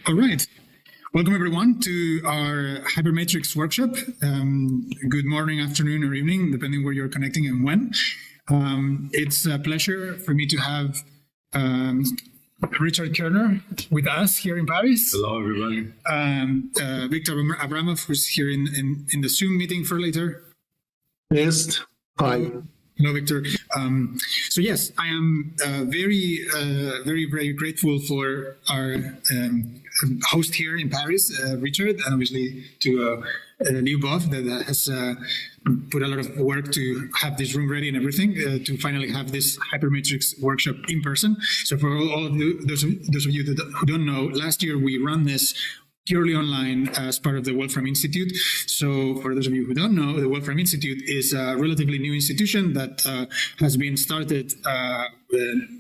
All right. Welcome, everyone, to our Hypermatrix workshop. Good morning, afternoon, or evening, depending where you're connecting and when. It's a pleasure for me to have Richard Kerner with us here in Paris. Hello, everybody. Victor Abramov, who's here in the Zoom meeting for later. Yes. Hi. Hello, Victor. So yes, I am very grateful for our host here in Paris, Richard, and obviously to Liubov that has put a lot of work to have this room ready and everything to finally have this Hypermatrix workshop in person. So for all of you, those of you who don't know, last year we ran this purely online as part of the Wolfram Institute. So for those of you who don't know, the Wolfram Institute is a relatively new institution that has been started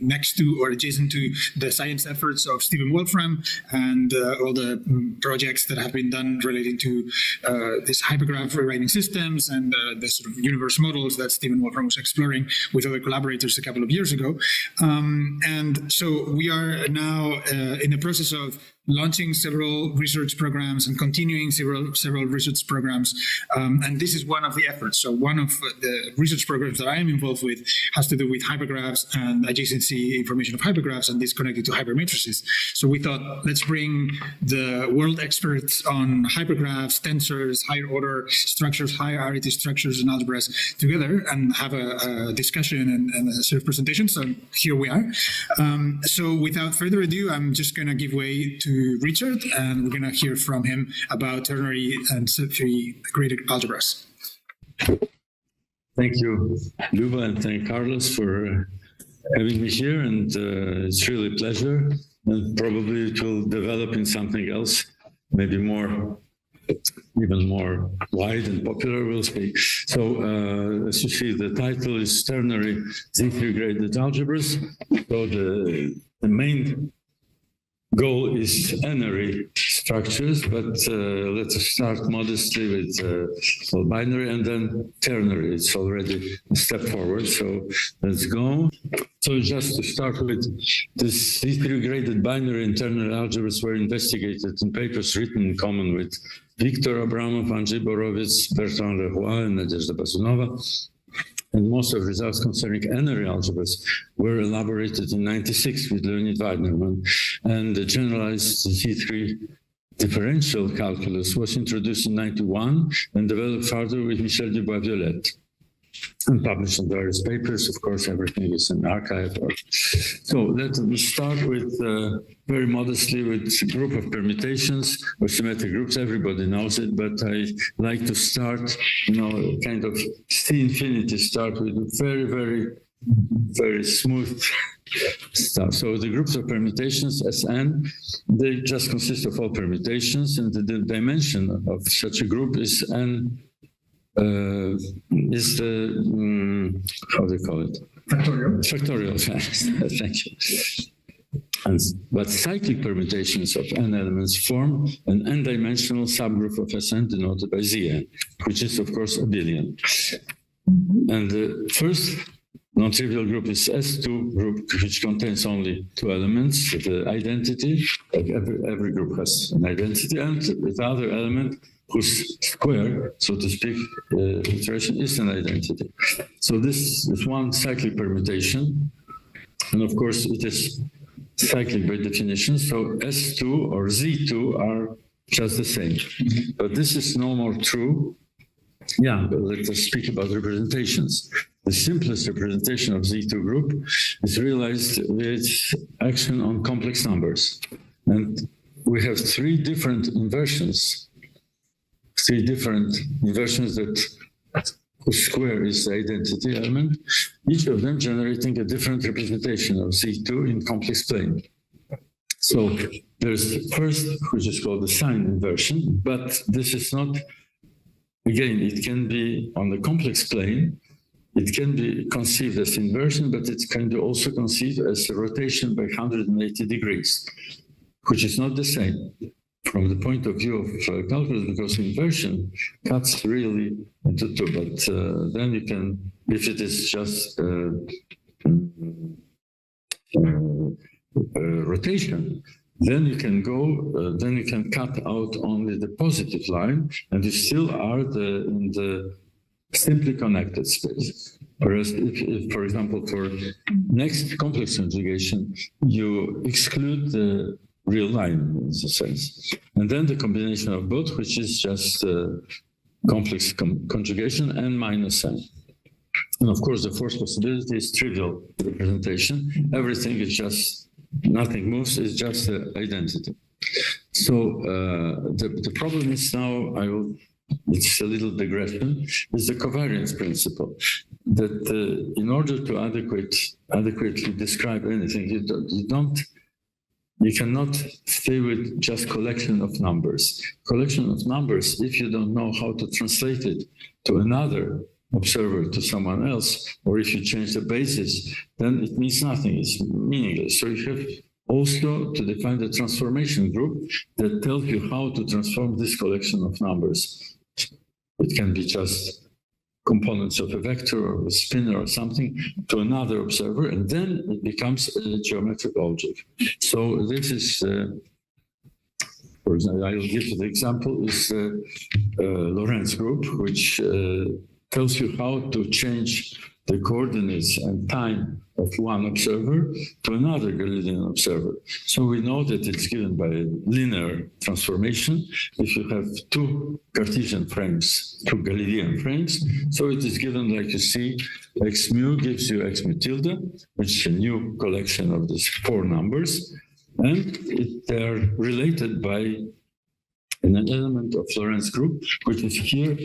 next to or adjacent to the science efforts of Stephen Wolfram and all the projects that have been done relating to this hypergraph rewriting systems and the sort of universe models that Stephen Wolfram was exploring with other collaborators a couple of years ago. And so we are now in the process of launching several research programs and continuing several research programs. And this is one of the efforts. So one of the research programs that I am involved with has to do with hypergraphs and adjacency information of hypergraphs and this connected to hypermatrices. So we thought, let's bring the world experts on hypergraphs, tensors, higher order structures, higher arity structures and algebras together and have a discussion and a sort of presentation. So here we are. So without further ado, I'm just going to give way to Richard, and we're going to hear from him about ternary and symmetry graded algebras. Thank you, Luba, and thank Carlos for having me here, and it's really a pleasure, and probably it will develop in something else, maybe more, even more wide and popular, we'll speak. So, as you see, the title is Ternary Z3 graded algebras. So the main goal is n-ary structures, but let's start modestly with binary and then ternary. It's already a step forward, so let's go. So just to start with, this Z3 graded binary and ternary algebras were investigated in papers written in common with Victor Abramov, Andrzej Borowicz, Bertrand Leroy, and Nadezhda Bazunova. And most of the results concerning n-ary algebras were elaborated in '96 with Leonid Weinerman, and the generalized Z3 differential calculus was introduced in '91 and developed further with Michel Dubois-Violette and published in various papers. Of course, everything is in archive. So let me start with, very modestly, with a group of permutations or symmetric groups. Everybody knows it, but I like to start, kind of C-infinity, start with very smooth stuff. So the groups of permutations, Sn, they just consist of all permutations, and the dimension of such a group is n. Is the, how do you call it? Factorial. Factorial, thank you. But cyclic permutations of n elements form an n-dimensional subgroup of Sn denoted by Zn, which is, of course, abelian. And the first non-trivial group is S2 group, which contains only two elements, the identity, like every group has an identity, and the other element whose square, so to speak, iteration is an identity. So this is one cyclic permutation, and of course it is cyclic by definition, so S2 or Z2 are just the same. But this is no more true. Yeah, but let us speak about representations. The simplest representation of Z2 group is realized with action on complex numbers. And we have three different inversions that whose square is the identity element, each of them generating a different representation of Z2 in complex plane. So there's the first, which is called the sign inversion, but this is not, again, it can be on the complex plane, it can be conceived as inversion, but it can be also conceived as a rotation by 180 degrees, which is not the same from the point of view of calculus, because inversion cuts really into two, but then you can, if it is just rotation, then you can go, then you can cut out only the positive line, and you still are in the simply connected space. Whereas if, for example, for next complex conjugation, you exclude the real line in a sense. And then the combination of both, which is just complex conjugation and minus n. And of course, the fourth possibility is trivial representation. Everything is just, nothing moves, it's just the identity. So the problem is now, it's a little digression, is the covariance principle. That in order to adequately describe anything, you cannot stay with just collection of numbers. Collection of numbers, if you don't know how to translate it to another observer, to someone else, or if you change the basis, then it means nothing, it's meaningless. So you have also to define the transformation group that tells you how to transform this collection of numbers. It can be just components of a vector or a spinor or something to another observer, and then it becomes a geometric object. So this is, for example, I will give you the example, is Lorentz group, which tells you how to change the coordinates and time of one observer to another Galilean observer. So we know that it's given by a linear transformation. If you have two Cartesian frames, two Galilean frames, so it is given, like you see, x mu gives you x mu tilde, which is a new collection of these four numbers, and they're related by an element of Lorentz group, which is here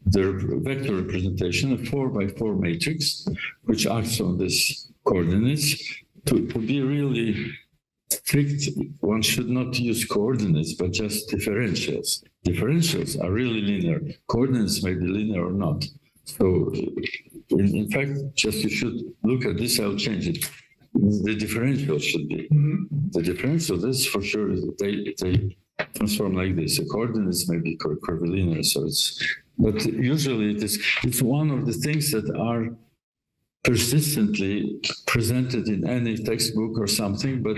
the vector representation, a 4x4 matrix, which acts on these coordinates. To be really strict, one should not use coordinates, but just differentials. Differentials are really linear. Coordinates may be linear or not. So, in fact, just you should look at this, I'll change it. The differential should be. The differential, this for sure, they transform like this. The coordinates may be curvilinear, so but usually it's one of the things that are persistently presented in any textbook or something, but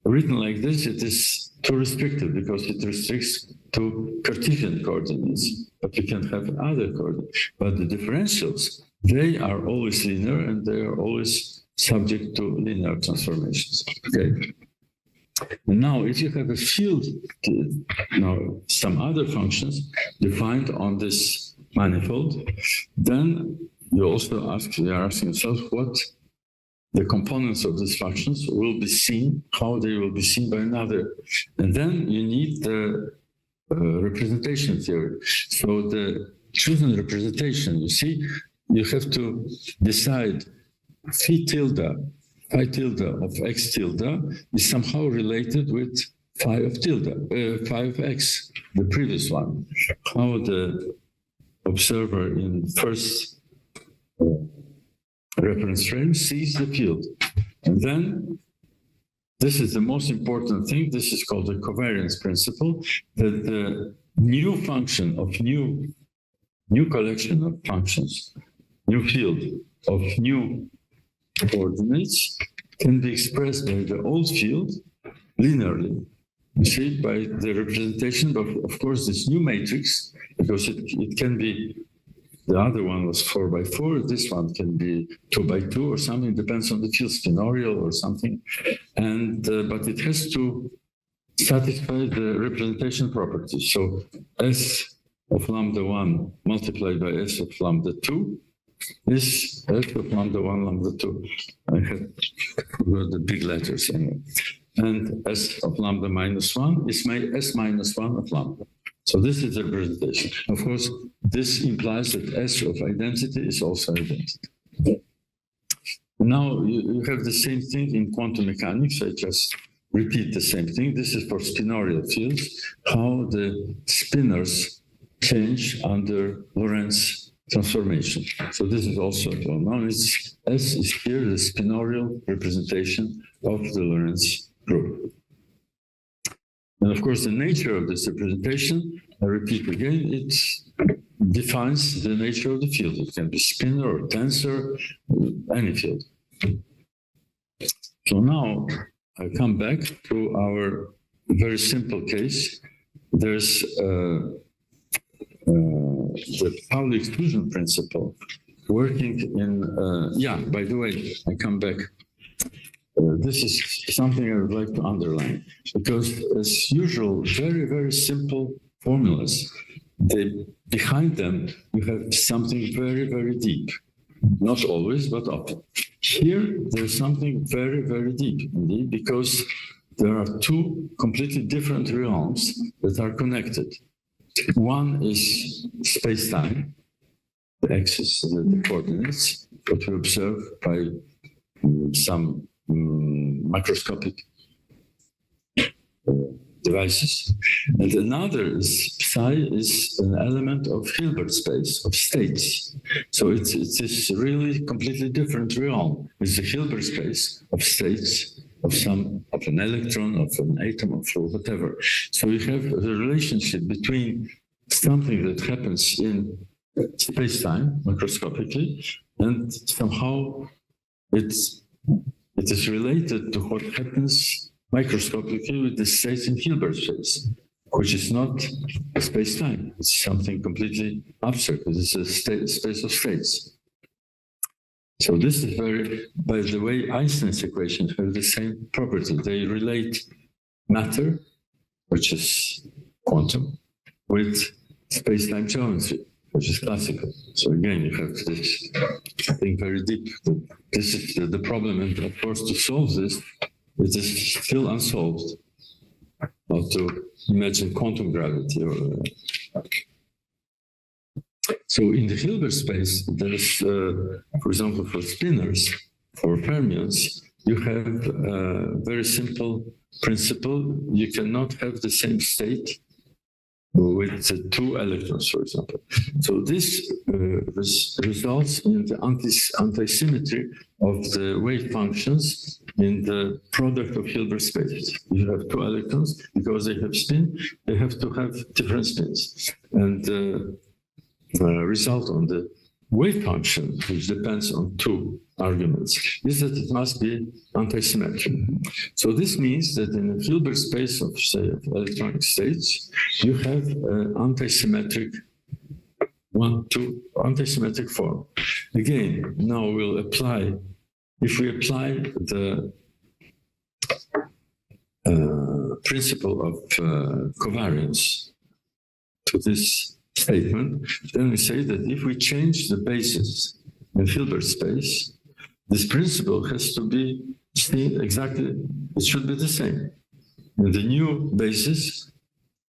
written like this, it is too restrictive because it restricts to Cartesian coordinates, but you can have other coordinates. But the differentials, they are always linear and they are always subject to linear transformations. Okay. And now, if you have a field, some other functions defined on this manifold, then you are asking yourself what the components of these functions will be seen, how they will be seen by another. And then you need the representation theory. So the chosen representation, you see, you have to decide phi tilde of x tilde is somehow related with phi of x, the previous one. How the observer in first reference frame sees the field. And then this is the most important thing. This is called the covariance principle, that the new function of new collection of functions, new field of new coordinates can be expressed by the old field linearly. You see, by the representation of course, this new matrix, because it can be, the other one was 4x4, this one can be 2x2 or something, depends on the field spinorial or something. And but it has to satisfy the representation properties. So S of lambda 1 multiplied by S of lambda 2 is S of lambda 1, lambda 2. I have forgot the big letters anyway. And S of lambda minus 1 is my S minus 1 of lambda. So this is the representation. Of course, this implies that S of identity is also identity. Now you have the same thing in quantum mechanics. I just repeat the same thing. This is for spinorial fields, how the spinors change under Lorentz transformation. So this is also well known. S is here the spinorial representation of the Lorentz group. And of course, the nature of this representation, I repeat again, it defines the nature of the field. It can be spinor or tensor, any field. So now, I come back to our very simple case. There's the Pauli exclusion principle working in, by the way, I come back. This is something I would like to underline, because as usual, very, very simple formulas, behind them, you have something very, very deep. Not always, but often. Here, there's something very, very deep, indeed, because there are two completely different realms that are connected. One is space-time, the axis, the coordinates, that we observe by some macroscopic devices. And another is psi is an element of Hilbert space, of states. So it's this really completely different realm. It's the Hilbert space of states, of an electron, of an atom, of whatever. So you have the relationship between something that happens in space-time, macroscopically, and somehow it is related to what happens microscopically with the states in Hilbert space, which is not a space-time. It's something completely abstract. It is a space of states. So this is very, by the way, Einstein's equations have the same property. They relate matter, which is quantum, with space-time geometry, which is classical. So again, you have this thing very deep. This is the problem, and of course, to solve this, it is still unsolved. How to imagine quantum gravity. So in the Hilbert space, there's, for example, for spinors, for fermions, you have a very simple principle. You cannot have the same state with two electrons, for example. So this results in the anti-symmetry of the wave functions in the product of Hilbert spaces. You have two electrons, because they have spin, they have to have different spins. And the result on the wave function, which depends on two arguments, is that it must be anti-symmetric. So this means that in a Hilbert space of, say, electronic states, you have an anti-symmetric anti-symmetric form. Again, now we'll apply, if we apply the principle of covariance to this statement, then we say that if we change the basis in Hilbert space, this principle has to be seen exactly, it should be the same. And the new basis,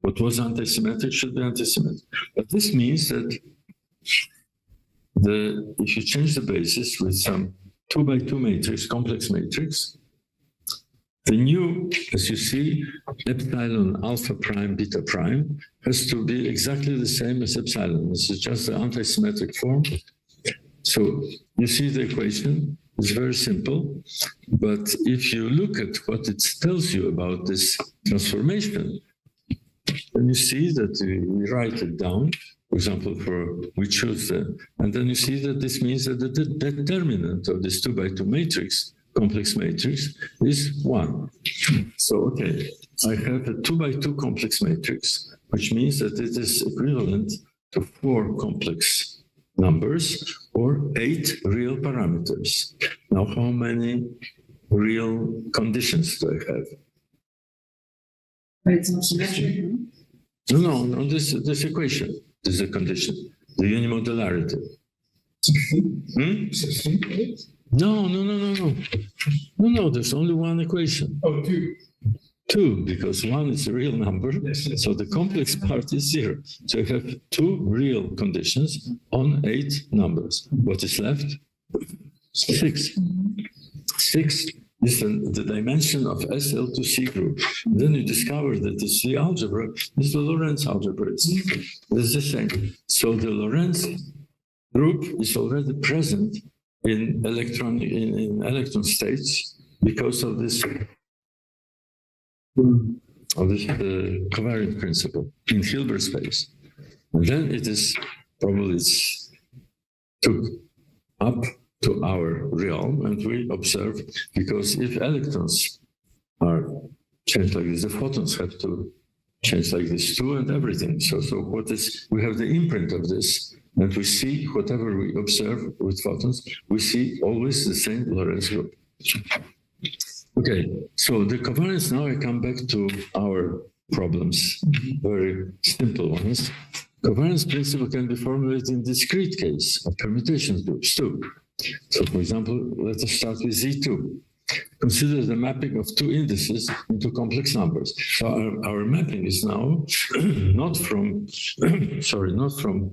what was anti-symmetric, should be anti-symmetric. But this means that if you change the basis with some 2x2 matrix, complex matrix, the new, as you see, epsilon alpha prime beta prime has to be exactly the same as epsilon. This is just the anti-symmetric form. So you see the equation, it's very simple. But if you look at what it tells you about this transformation, then you see that we write it down. For example, we choose and then you see that this means that the determinant of this 2x2 matrix, complex matrix, is 1. So, okay, I have a 2x2 complex matrix, which means that it is equivalent to 4 complex numbers or 8 real parameters. Now, how many real conditions do I have? But it's not symmetric. No, this equation. This is a condition, the unimodularity. 16? No, there's only one equation. Oh, 2. 2, because 1 is a real number, yes. So the complex part is 0. So you have 2 real conditions on 8 numbers. What is left? 6. 6 is the dimension of SL2C group. Then you discover that the C algebra is the Lorentz algebra. It's the same. So the Lorentz group is already present in electron states because of this covariant principle in Hilbert space. And then it is probably took up to our realm, and we observe, because if electrons are changed like this. The photons have to change like this too, and everything. So what is, we have the imprint of this, and we see whatever we observe with photons, we see always the same Lorentz group. Okay, so the covariance, now I come back to our problems, very simple ones. Covariance principle can be formulated in discrete case of permutation groups too. So for example, let us start with Z2. Consider the mapping of two indices into complex numbers. So our mapping is now not from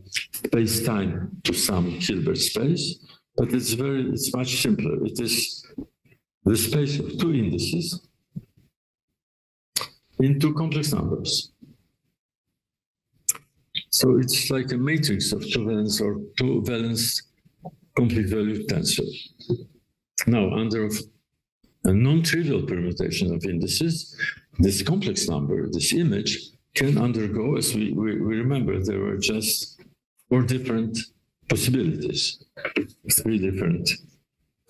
space-time to some Hilbert space, but it's much simpler. It is the space of two indices into complex numbers. So it's like a matrix of two-valence or two-valence complete valued tensor. Now, under a non-trivial permutation of indices, this complex number, this image, can undergo, as we remember, there were just 4 different possibilities, 3 different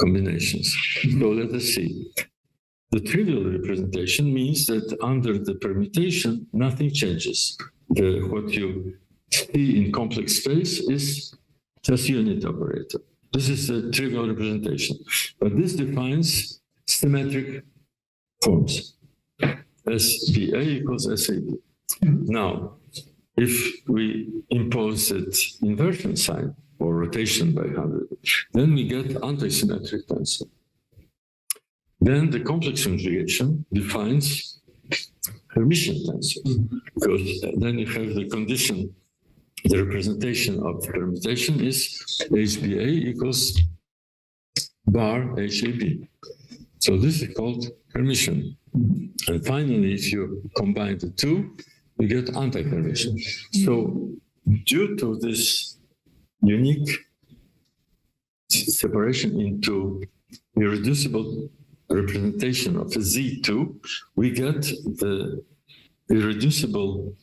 combinations. So let us see. The trivial representation means that under the permutation, nothing changes. What you see in complex space is just unit operator. This is the trivial representation. But this defines symmetric forms. SBA equals SAB. Now, if we impose that inversion sign or rotation by 100, then we get antisymmetric tensor. Then the complex conjugation defines Hermitian tensor, because then you have the condition, the representation of permutation is HBA equals bar HAB. So this is called Hermitian. And finally, if you combine the two, you get anti-Hermitian. So due to this unique separation into irreducible representation of a Z2, we get the irreducible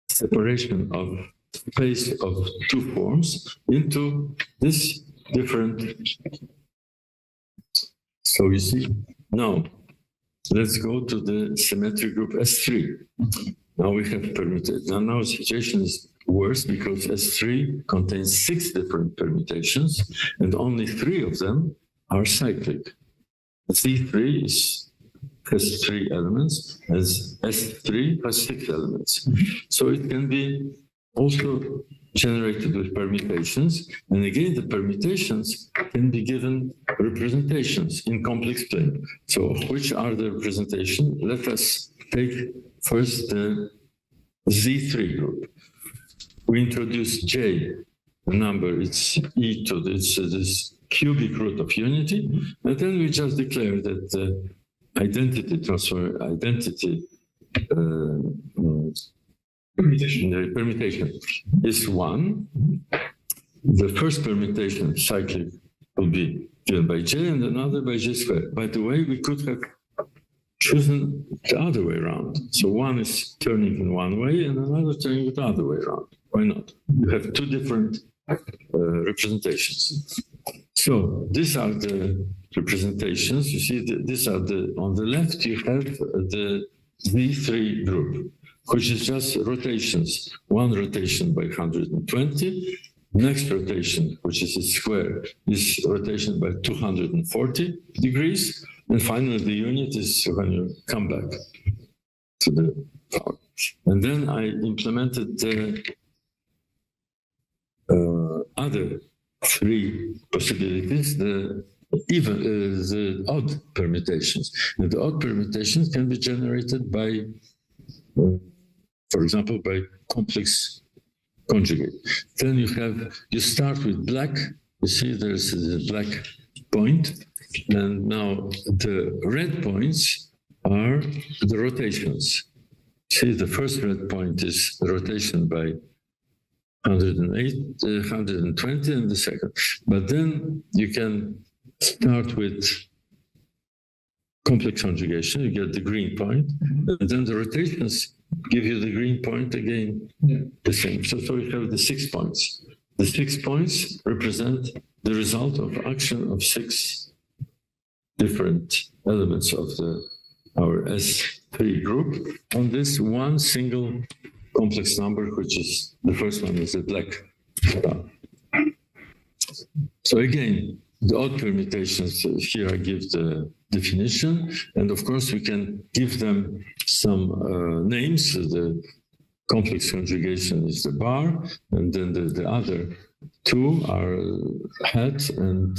separation of space of two forms into this different. So you see, now let's go to the symmetric group S3. Now we have permuted. Now the situation is worse because S3 contains 6 different permutations and only 3 of them are cyclic. C3 has 3 elements, as S3 has 6 elements. So it can be also generated with permutations. And again, the permutations can be given representations in complex plane. So which are the representations? Let us take first the Z3 group. We introduce J, the number, it's e to this cubic root of unity, and then we just declare that the permutation is 1. The first permutation, cyclic, will be given by J and another by J squared. By the way, we could have chosen the other way around. So one is turning in one way and another turning the other way around. Why not? You have 2 different representations. So these are the representations. You see, these are on the left, you have the Z3 group, which is just rotations. One rotation by 120. Next rotation, which is a square, is rotation by 240 degrees. And finally, the unit is when you come back to the power. And then I implemented the other 3 possibilities, the odd permutations. And the odd permutations can be generated by, for example, by complex conjugate. Then you start with black. You see there's a black point. And now the red points are the rotations. See, the first red point is rotation by 120, and the second. But then you can start with complex conjugation, you get the green point, and then the rotations give you the green point again, the same. So we have the 6 points. The 6 points represent the result of action of 6 different elements of the our S3 group on this one single complex number, which is the first one is the black star. So again, the odd permutations, here I give the definition, and of course we can give them some names. The complex conjugation is the bar, and then the other two are hat and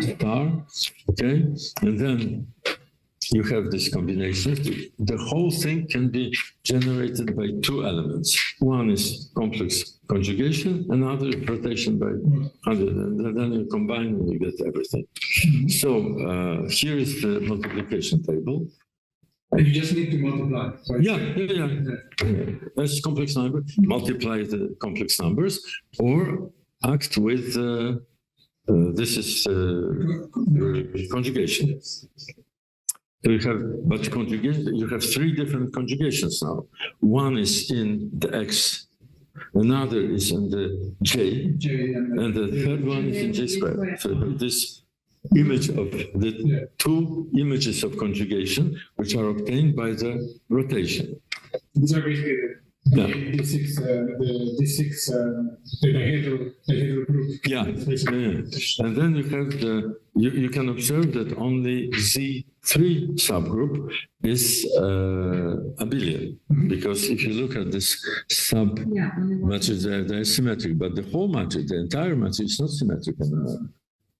star, okay? And then you have this combination. The whole thing can be generated by two elements. One is complex conjugation, another is rotation by 100. And then you combine and you get everything. So here is the multiplication table. And you just need to multiply. That's complex number. Multiply the complex numbers, or act with this is conjugation. So you have, but conjugation, you have three different conjugations now. One is in the X, another is in the J, and the third one is in J squared. So this image of the two images of conjugation, which are obtained by the rotation. These are basically the dihedral group. Yeah. And then you have you can observe that only Z3 subgroup is abelian, because if you look at this sub matrix, they're symmetric, but the whole matrix, the entire matrix, is not symmetric.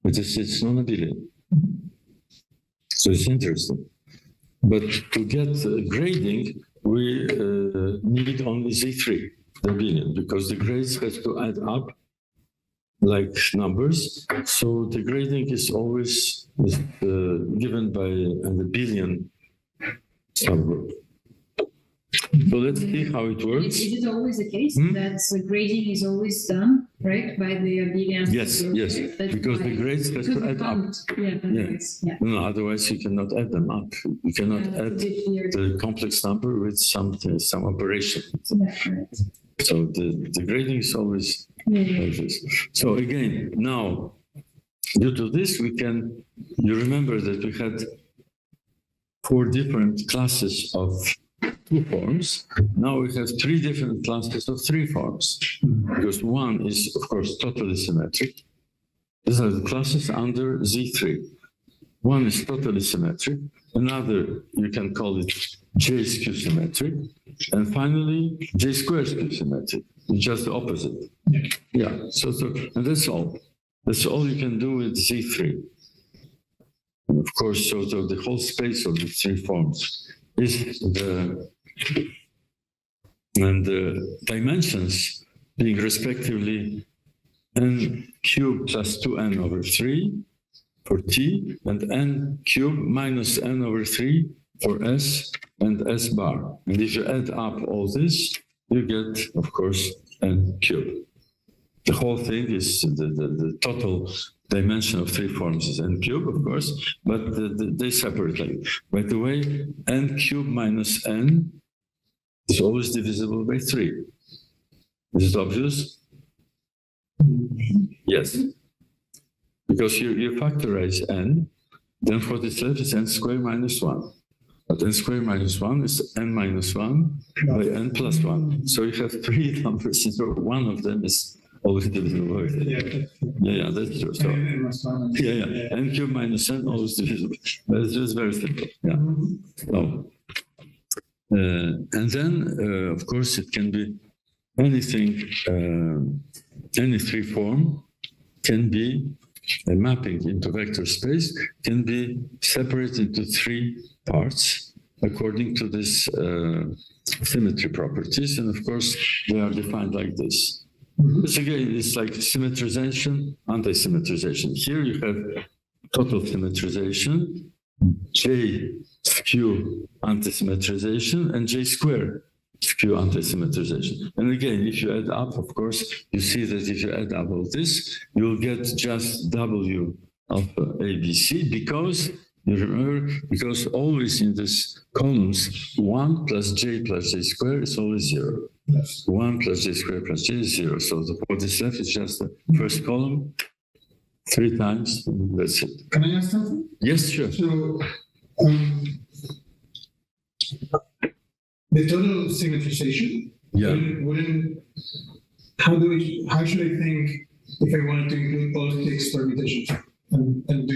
It's non-abelian. So it's interesting. But to get grading, we need only Z3, the abelian, because the grades have to add up like numbers. So the grading is always given by an abelian subgroup. So let's see how it works. Is it always the case that the grading is always done, right, by the abelian? Yes, because the grades have to add up. No, otherwise you cannot add them up. You cannot add the complex number with some operation. Right. So the grading is always like this. So again, now, due to this, you remember that we had 4 different classes of 2 forms. Now we have 3 different classes of 3 forms, because one is, of course, totally symmetric. These are the classes under Z3. One is totally symmetric. Another, you can call it J skew symmetric. And finally, J square skew symmetric. It's just the opposite. Yeah. So and that's all. That's all you can do with Z3. And of course, so the whole space of the 3 forms is the dimensions being respectively n cubed plus 2n over 3 for T, and n cubed minus n over 3 for S and S bar. And if you add up all this, you get, of course, n cubed. The whole thing is the total dimension of 3 forms is n cubed, of course, but they separately. By the way, n cubed minus n is always divisible by 3. Is it obvious? Yes. Because you factorize n, then what is left is n squared minus 1. But n squared minus 1 is n minus 1 by n plus 1. So you have 3 numbers, so one of them is always divisible by 3. Yeah, that's true. So, n cubed minus n always divisible. That's just very simple. Yeah. So, and then, of course, it can be anything, any 3 form can be a mapping into vector space, can be separated into 3 parts according to this symmetry properties. And of course, they are defined like this. This again is like symmetrization, anti-symmetrization. Here you have total symmetrization, J skew anti-symmetrization, and J square skew anti-symmetrization. And again, if you add up, of course, you see that if you add up all this, you'll get just W alpha ABC, because you remember, because always in this columns, 1 plus J square is always 0. 1 plus J square plus J is 0. So what is left is just the first column 3 times, and that's it. Can I ask something? Yes, sure. So, the total symmetrization. Yeah. How should I think if I wanted to include all 6 permutations? And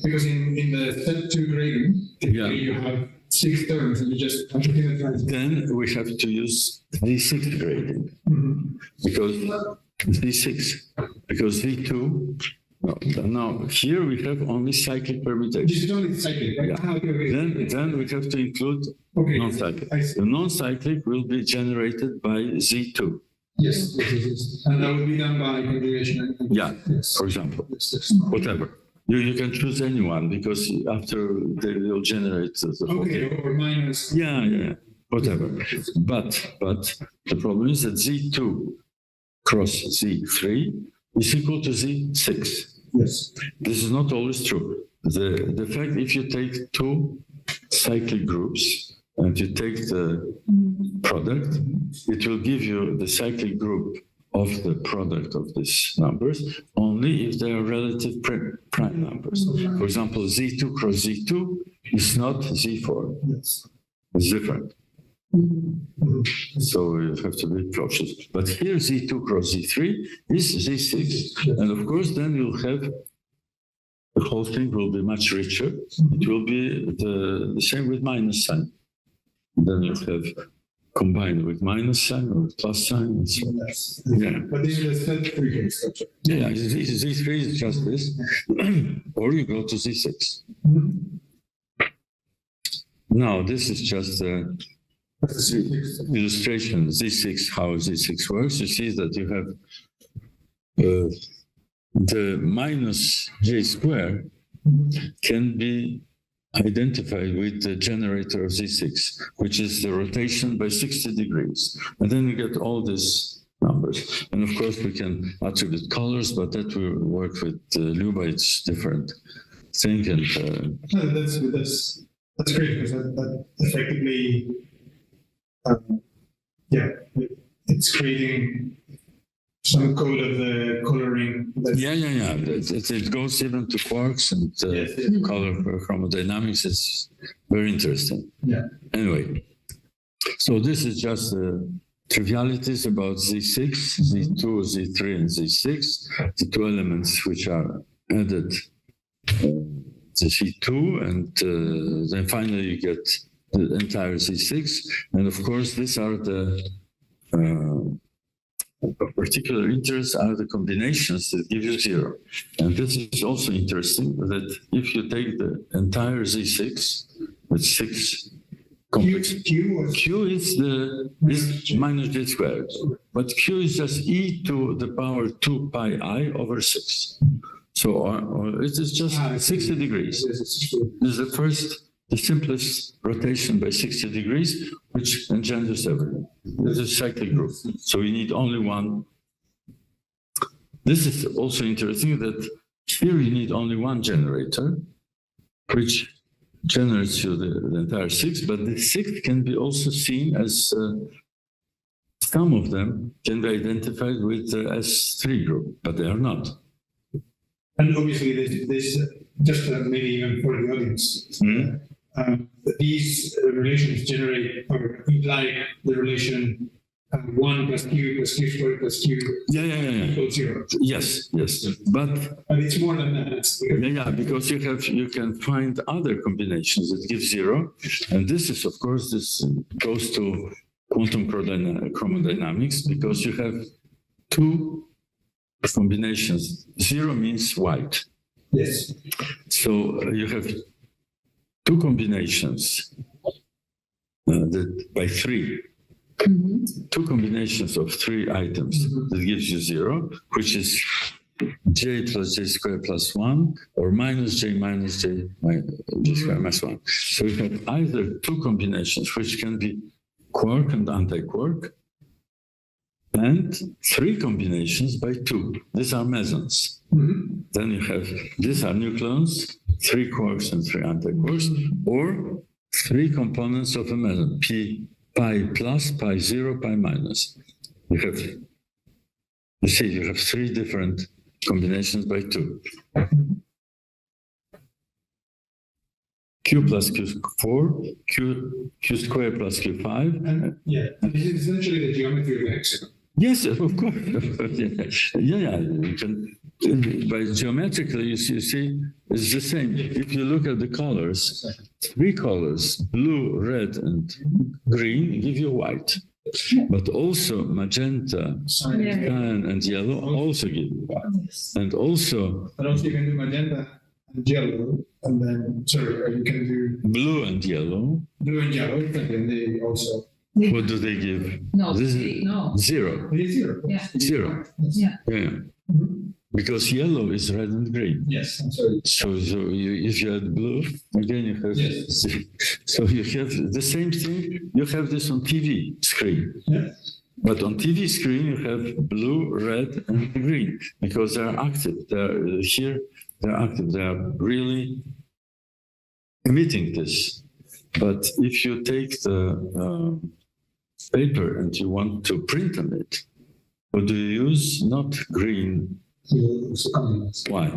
because in the step 2 grading, typically you have 6 terms and you just then we have to use V6 grading because V2. Now here we have only cyclic permutation. This is only cyclic, right? Yeah. Then we have to include non-cyclic. The non-cyclic will be generated by Z2. Yes. And that will be done by configuration. Yeah, for example, whatever. You can choose anyone because after they will generate the or minus. Yeah, whatever. But the problem is that Z2 cross Z3 is equal to Z6. Yes. This is not always true. The fact if you take 2 cyclic groups and you take the product, it will give you the cyclic group of the product of these numbers only if they are relative prime numbers. For example, Z2 cross Z2 is not Z4. Yes. It's different. So you have to be cautious. But here Z2 cross Z3 is Z6. And of course, then you'll have the whole thing will be much richer. It will be the same with minus sign. Then you have combined with minus sign or plus sign and so on. Yes. Yeah. But this is the step 3 structure. Yeah, Z3 is just this. Or you go to Z6. Now, this is just a illustration, Z6, how Z6 works. You see that you have the minus J square can be identified with the generator of Z6, which is the rotation by 60 degrees. And then you get all these numbers. And of course, we can attribute colors, but that will work with Liubov. It's different thing. And that's great because that effectively, it's creating some code of the coloring. It goes even to quarks and color chromodynamics. It's very interesting. Yeah. Anyway, so this is just trivialities about Z6, Z2, Z3, and Z6, the 2 elements which are added, the Z2, and then finally you get the entire Z6. And of course, these are the of particular interest are the combinations that give you 0. And this is also interesting that if you take the entire Z6 with 6 complex, Q is minus J squared, but Q is just e to the power 2 pi I over 6. So it is just 60 degrees. This is the simplest rotation by 60 degrees, which engenders everything. This is a cyclic group. So we need only one. This is also interesting that here you need only one generator, which generates you the entire 6, but the 6 can be also seen as some of them can be identified with the S3 group, but they are not. And obviously, this just maybe even for the audience, these relations generate or imply the relation 1 plus Q plus Q squared plus Q equals 0. Yes, but it's more than that. Because you can find other combinations that give 0, and this is of course this goes to quantum chromodynamics because you have 2 combinations. 0 means white. Yes. So you have 2 combinations that by 3. 2 combinations of 3 items that gives you 0, which is J plus J squared plus 1 or minus J squared minus 1. So you have either 2 combinations which can be quark and anti-quark, and 3 combinations by 2. These are mesons. Then you have, these are nucleons, 3 quarks and 3 anti-quarks, or 3 components of a meson, pi plus, pi 0, pi minus. You have 3 different combinations by 2. Q plus Q4, Q squared plus Q5. And this is essentially the geometry of X. Yes, of course. Yeah. You can, by geometrically, you see, it's the same. If you look at the colors, 3 colors, blue, red, and green, give you white. But also magenta, cyan, and yellow also give you white. And also you can do magenta and yellow, and then, you can do blue and yellow. Blue and yellow, and then they also... What do they give? No, this is no. 0. It is 0. Yeah. 0. Yeah. Mm-hmm. Because yellow is red and green. Yes, I'm sorry. So if you add blue, again you have... Yes. So you have the same thing, you have this on TV screen. Yeah. But on TV screen you have blue, red, and green, because they are active. They're active. They are really emitting this. But if you take the paper and you want to print on it, what do you use? Not green. Why?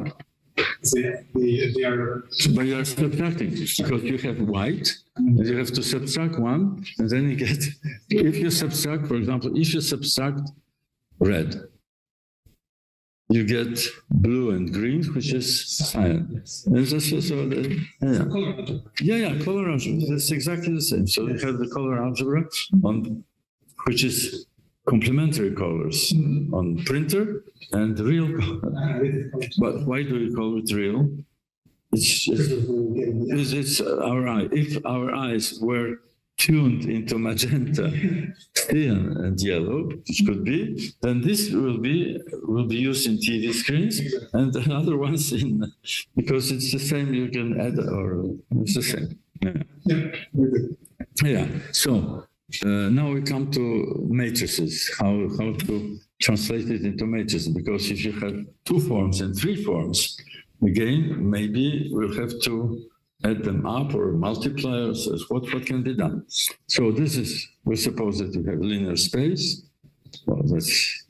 They are... But you are subtracting, because you have white, and you have to subtract 1, and then you get... If you subtract, for example, if you subtract red, you get blue and green, which is cyan. Color algebra. That's exactly the same. So you have the color algebra which is complementary colors on printer and real color. But why do we call it real? It's our eye. If our eyes were tuned into magenta, cyan, and yellow, which could be, then this will be used in TV screens, and the other ones because it's the same. You can add, or it's the same. Yeah. So now we come to matrices. How to translate it into matrices? Because if you have 2 forms and 3 forms, again, maybe we'll have to add them up or multiply, or what can be done. So we suppose that you have linear space. Well, that's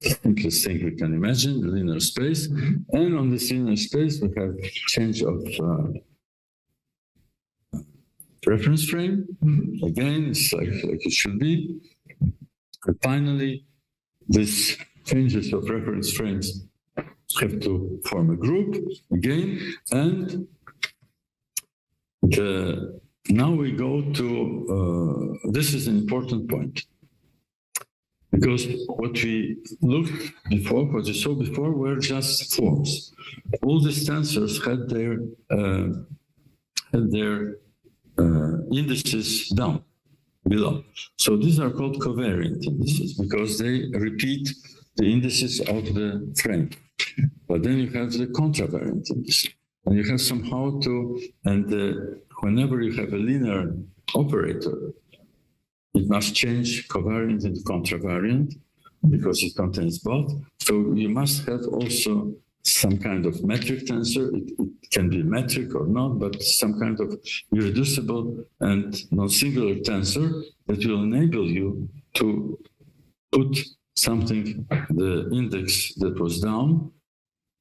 the simplest thing we can imagine, linear space. And on this linear space, we have change of reference frame. Again, it's like it should be. And finally, these changes of reference frames have to form a group again, and now we go to, this is an important point, because what we saw before were just forms. All these tensors had their indices down below. So these are called covariant indices because they repeat the indices of the frame. But then you have the contravariant indices. And you have somehow whenever you have a linear operator, it must change covariant into contravariant because it contains both. So you must have also some kind of metric tensor. It can be metric or not, but some kind of irreducible and non-singular tensor that will enable you to put something, the index that was down,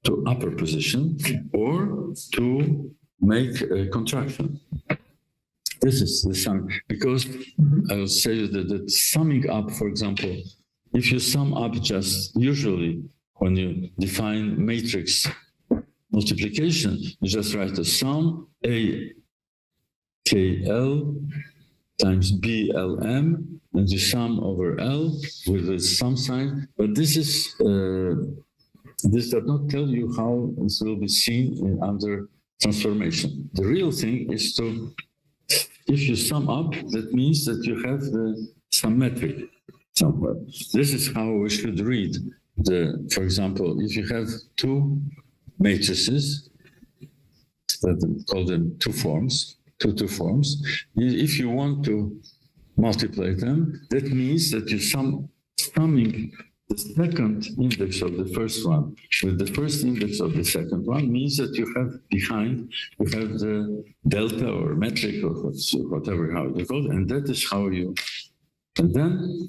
to upper position, or to make a contraction. This is the sum, because I will say that the summing up, for example, if you sum up just usually when you define matrix multiplication, you just write a sum A KL times BLM, and you sum over L with the sum sign. But this is this does not tell you how this will be seen under transformation. The real thing is to, if you sum up, that means that you have the symmetry somewhere. This is how we should read for example, if you have 2 matrices, call them 2 forms, two forms, if you want to multiply them, that means that you're summing the second index of the first one with the first index of the second one, means that you have behind, you have the delta or metric or whatever, how you call it, and that is how you, and then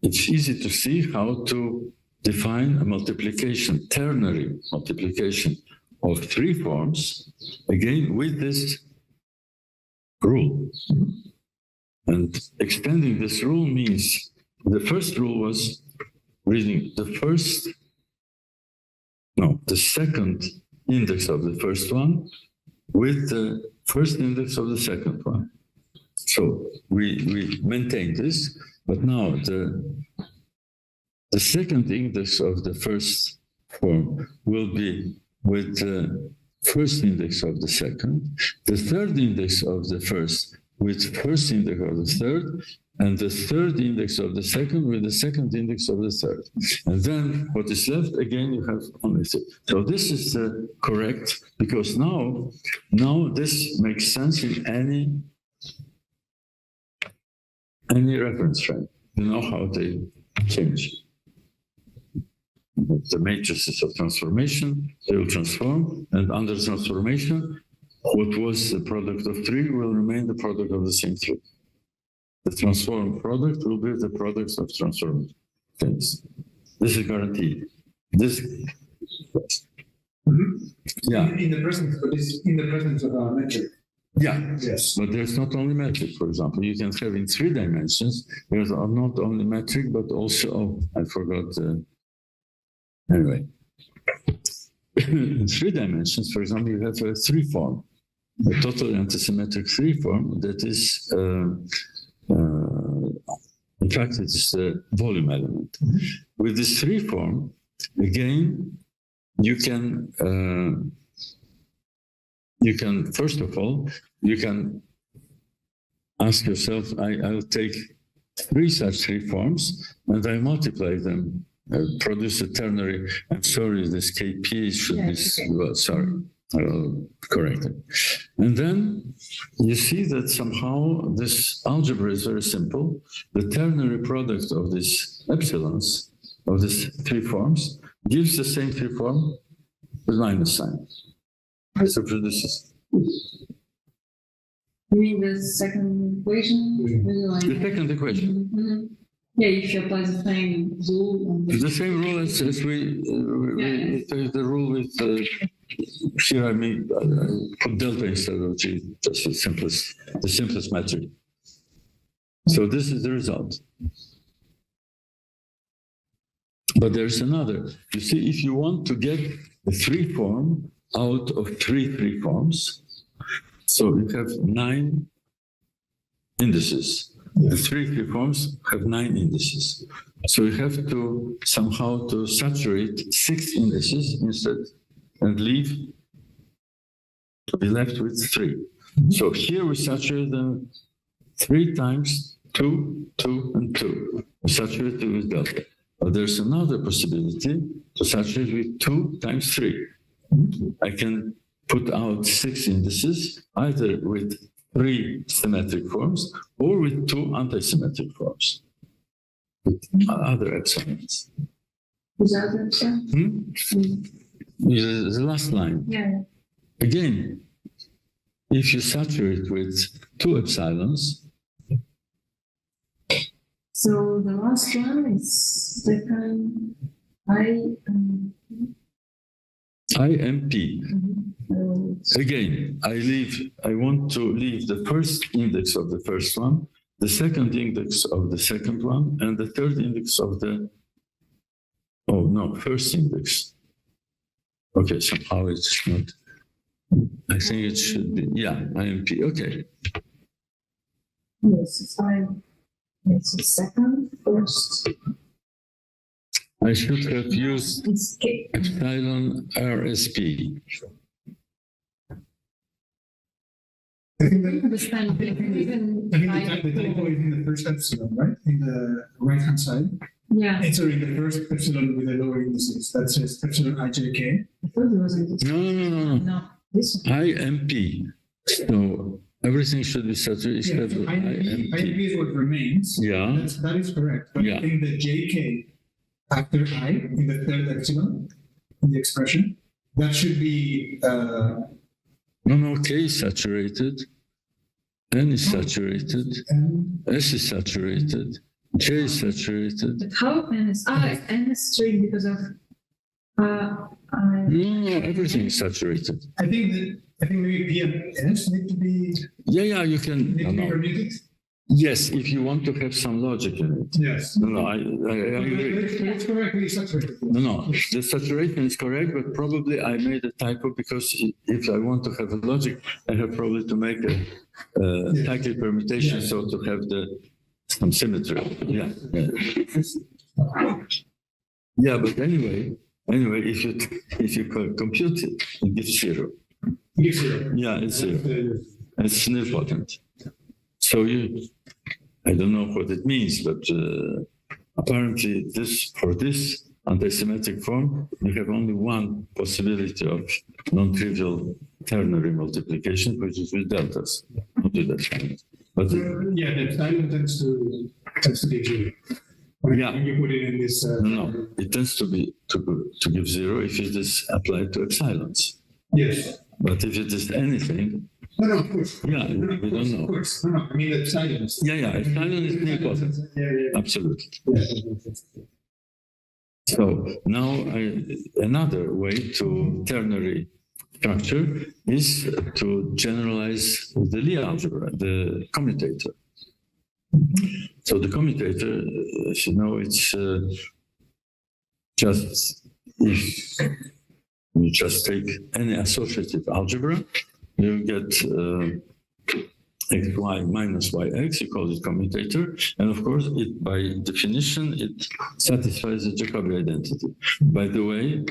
it's easy to see how to define a multiplication, ternary multiplication of three forms, again with this rule. And extending this rule means the first rule was reading the second index of the first one with the first index of the second one. So we maintain this, but now the second index of the first form will be with the first index of the second, the third index of the first with first index of the third, and the third index of the second with the second index of the third. And then what is left, again, you have only three. So this is correct, because now this makes sense in any reference frame. You know how they change. The matrices of transformation, they will transform, and under transformation, what was the product of three will remain the product of the same three. The transformed product will be the products of transformed things. This is guaranteed. This, yeah. In the presence of our metric. Yeah. Yes. But there's not only metric, for example. You can have in 3 dimensions, there's not only metric, but also, I forgot. Anyway. In 3 dimensions, for example, you have a 3 form, a totally antisymmetric 3 form that is, in fact, it's the volume element. With this 3 form, again, you can, first of all, you can ask yourself, I'll take 3 such 3 forms and I multiply them, produce a ternary. I'm sorry, this KP should be, well, sorry, I will correct it. And then you see that somehow this algebra is very simple. The ternary product of these epsilons, of these 3 forms, gives the same 3 form with minus sign. So produces. You mean the second equation? The second equation. Mm-hmm. Yeah, if you apply the same rule. The same rule as we take the rule with, here I mean, put delta instead of G, just the simplest metric. So this is the result. But there's another. You see, if you want to get a 3 form out of 3 forms, so you have 9 indices. The 3 forms have 9 indices. So you have to somehow to saturate 6 indices instead and be left with 3. So here we saturate them 3 times 2, 2, and 2. We saturate it with delta. But there's another possibility to saturate with 2 times 3. I can put out 6 indices, either with 3 symmetric forms or with 2 antisymmetric forms, with other epsilons. Without epsilon? The last line. Yeah. Again, if you saturate with 2 epsilons. So the last one is second IMP. Again, I want to leave the first index of the first one, the second index of the second one, and the third index of the, first index. Okay, somehow it's not, I think it should be, IMP, okay. Yes, it's fine. It's the second, first. I should have used epsilon RSP. I think the typo is in the first epsilon, right? In the right-hand side. Yeah. It's already the first epsilon with the lower indices. That says epsilon IJK. I thought it was a No. No, this one. IMP. So everything should be saturated. IMP is what remains. Yeah. That is correct. But in the JK after I, in the third epsilon, in the expression, that should be. K is saturated, N is saturated, S is saturated, J is saturated. But how N is? N is straight because of No, everything is saturated. I think maybe P and S need to be Yeah, you can. permitted. Yes, if you want to have some logic in it. Yes. No, I agree. It's correctly saturated. No, the saturation is correct, but probably I made a typo because if I want to have a logic, I have probably to make a cyclic permutation, so to have some symmetry. Yeah, but anyway, if you compute it, it gives zero. Yeah, it's zero. It's nilpotent. So I don't know what it means, but apparently for this antisymmetric form, you have only one possibility of non-trivial ternary multiplication, which is with deltas, not with epsilon. But the epsilon tends to give zero. When you put it in this. No, it tends to give zero if it is applied to epsilons. Yes. But if it is anything. No, of course. Yeah, we don't know. Of course. No, I mean the epsilon. Yeah, epsilon is nilpotent. Yeah. Absolutely. So now another way to ternary structure is to generalize the Lie algebra, the commutator. So the commutator, as you know, it's just if you just take any associative algebra, you get xy minus yx, you call it commutator, and of course, by definition, it satisfies the Jacobi identity. By the way,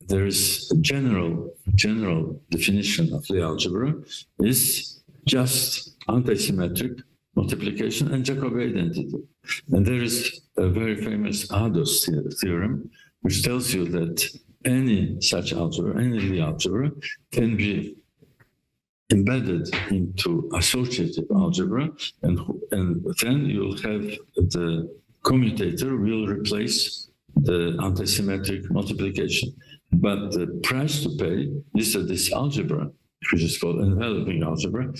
there is a general definition of the algebra is just antisymmetric multiplication and Jacobi identity. And there is a very famous Ados theorem, which tells you that any such algebra, any Lie algebra, can be embedded into associative algebra, and then you'll have the commutator will replace the antisymmetric multiplication. But the price to pay is that this algebra, which is called enveloping algebra,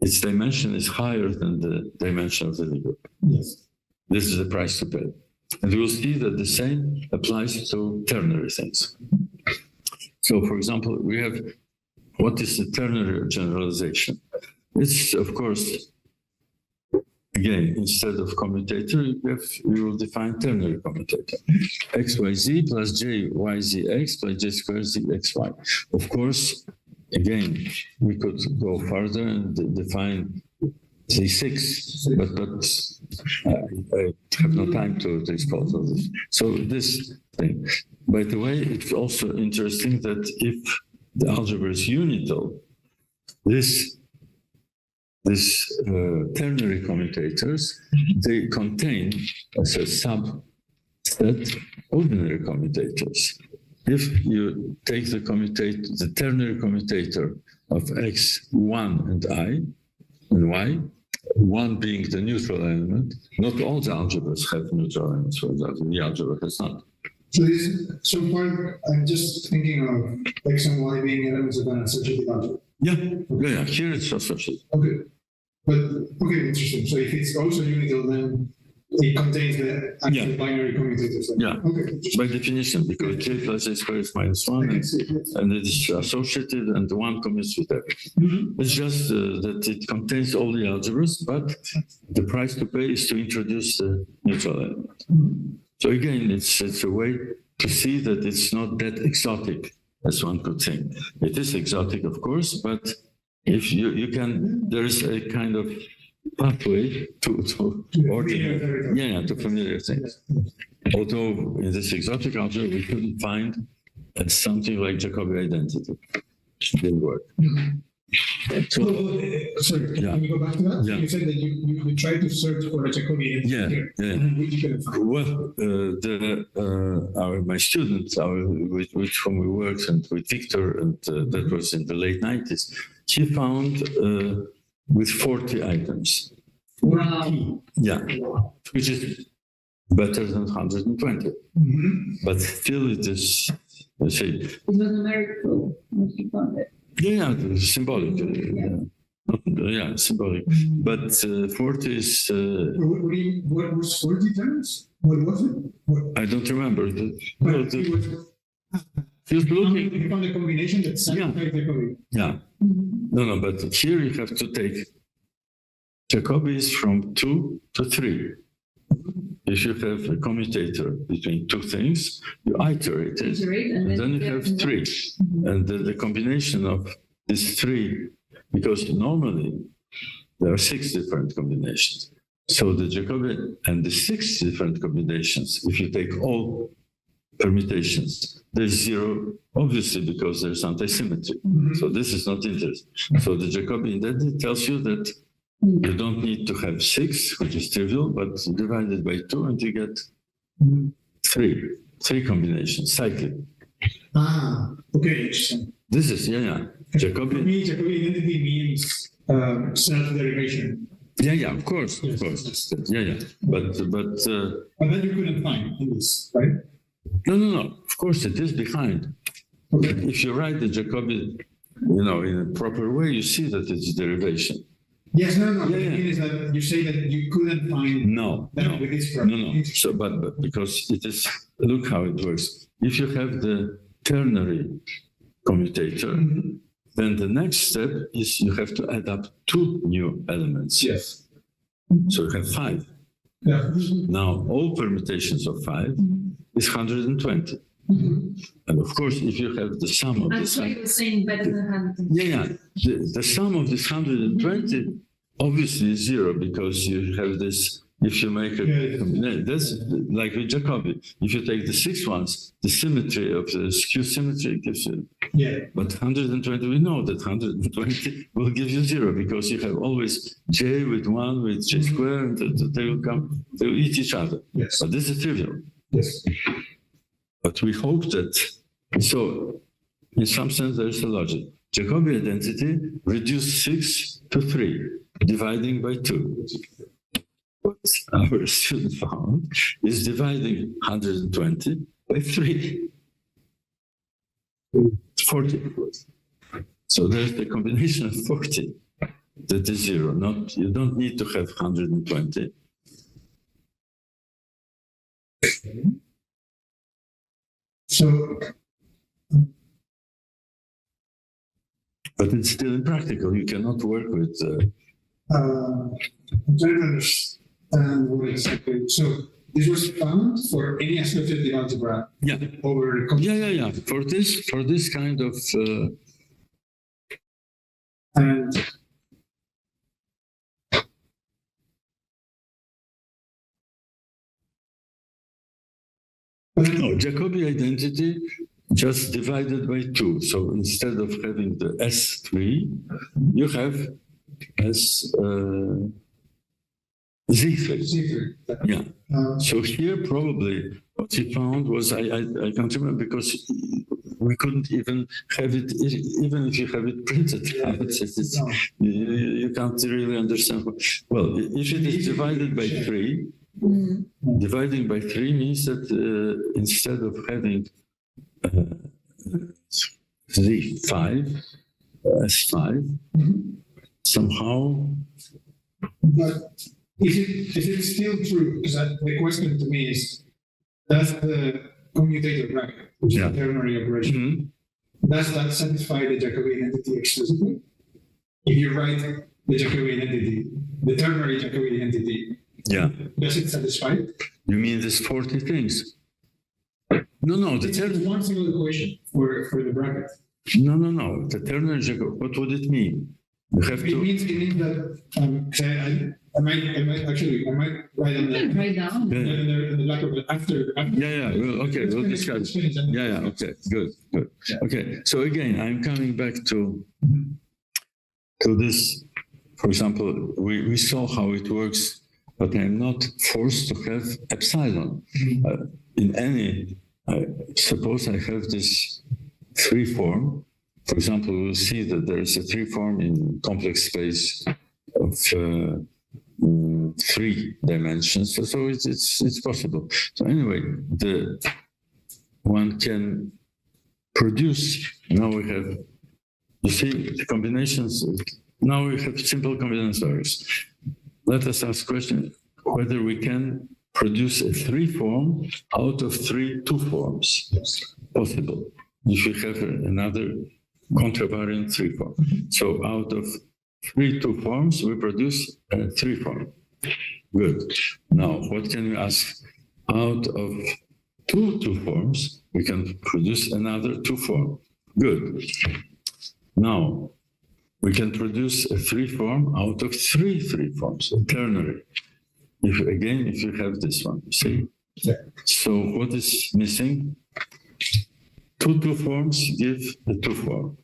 its dimension is higher than the dimension of the Lie group. Yes. This is the price to pay. And we'll see that the same applies to ternary things. So, for example, we have what is the ternary generalization? It's, of course, again, instead of commutator, we will define ternary commutator. xyz plus jyzx plus j squared zxy. Of course, again, we could go further and define z6, but I have no time to expose all this. So this thing. By the way, it's also interesting that if the algebra is unital, this ternary commutators, they contain as a subset ordinary commutators. If you take the ternary commutator of x1 and I and y, one being the neutral element, not all the algebras have neutral elements, for example, the algebra has not. So far, I'm just thinking of x and y being elements of an associative algebra. Yeah, here it's associative. Okay, interesting. So if it's also unital, then it contains the actual binary commutators. Yeah, by definition, because j plus a squared is minus 1, and it is associative, and the one commutes with everything. It's just that it contains all the algebras, but the price to pay is to introduce the neutral element. So again, it's a way to see that it's not that exotic as one could think. It is exotic, of course, but if you can, there is a kind of pathway to ordinary, to familiar things. Although in this exotic algebra, we couldn't find something like Jacobi identity. It didn't work. Sorry, can we go back to that? Yeah. You said that you tried to search for a Jacobi identity. And you couldn't find. Well, my students, with whom we worked, and with Victor, and that was in the late 90s, he found with 40 items. Wow. Yeah, which is better than 120. But still it is, let's say... It was numerical when you found it. Yeah, symbolic. Symbolic. But 40 is... what was 40 terms? What was it? I don't remember. Just looking. You found a combination that satisfies Jacobi. Yeah. No, but here you have to take Jacobi's from 2 to 3. If you have a commutator between two things, you iterate it, and then you have 3. And the combination of these 3, because normally there are 6 different combinations. So the Jacobian and the 6 different combinations, if you take all permutations, there's 0, obviously, because there's anti-symmetry. So this is not interesting. So the Jacobian identity tells you that you don't need to have 6, which is trivial, but divide it by 2 and you get 3 combinations, cyclic. Okay, interesting. This is, Jacobian. For me, Jacobian identity means self-derivation. Yeah, of course. Yeah. But then you couldn't find in this, right? No. Of course, it is behind. Okay. If you write the Jacobian, in a proper way, you see that it's derivation. Yes, no. The thing is that you say that you couldn't find that with this problem. No. So, but because it is, look how it works. If you have the ternary commutator, then the next step is you have to add up 2 new elements. Yes. So you have 5. Yeah. Now, all permutations of 5 is 120. And of course, if you have the sum of this... Actually, you were saying better than 100. The sum of this 120 obviously is 0, because you have this, if you make a combination, that's like with Jacobi. If you take the 6 ones, the symmetry of the skew symmetry gives you... But 120, we know that 120 will give you 0, because you have always j with 1, with j squared, and they will eat each other. Yes. But this is trivial. Yes. But we hope that, so in some sense there's a logic. Jacobi identity reduced 6 to 3, dividing by 2. What our student found is dividing 120 by 3. 40. So there's the combination of 40 that is 0. You don't need to have 120. So, but it's still impractical. You cannot work with. I'm trying to understand what exactly. So, this was found for any associative algebra. Over. Yeah. For this kind of. And. No, Jacobi identity just divided by 2. So instead of having the S3, you have S Z3. Yeah. So here probably what he found was, I can't remember, because we couldn't even have it, even if you have it printed out, you can't really understand. Well, if it is divided by 3, dividing by 3 means that instead of having Z5, S5, somehow. But is it still true? Because the question to me is, does the commutator bracket, which is a ternary operation, does that satisfy the Jacobian identity exclusively? If you write the Jacobian identity, the ternary Jacobian identity, does it satisfy it? You mean there's 40 things? No. It's one single equation for the bracket. No. The ternary Jacobian, what would it mean? You have it means that I might write on the blackboard after. Well, okay, we'll discuss. Okay, good. Okay, so again, I'm coming back to this. For example, we saw how it works, but I'm not forced to have epsilon in any. Suppose I have this 3 form. For example, we'll see that there is a 3 form in complex space of 3 dimensions. So it's possible. So anyway, one can produce. Now we have, you see, the combinations. Now we have simple combinations. Let us ask question whether we can produce a 3 form out of 3 2 forms. Possible. if you have another contravariant 3 form. So out of 3 2 forms, we produce a 3 form. Good. Now, what can we ask? Out of 2 2 forms, we can produce another 2 form. Good. Now, we can produce a 3 form out of 3 3 forms, a ternary. If you have this one, see? Yeah. So what is missing? 2 2 forms give a 2 form.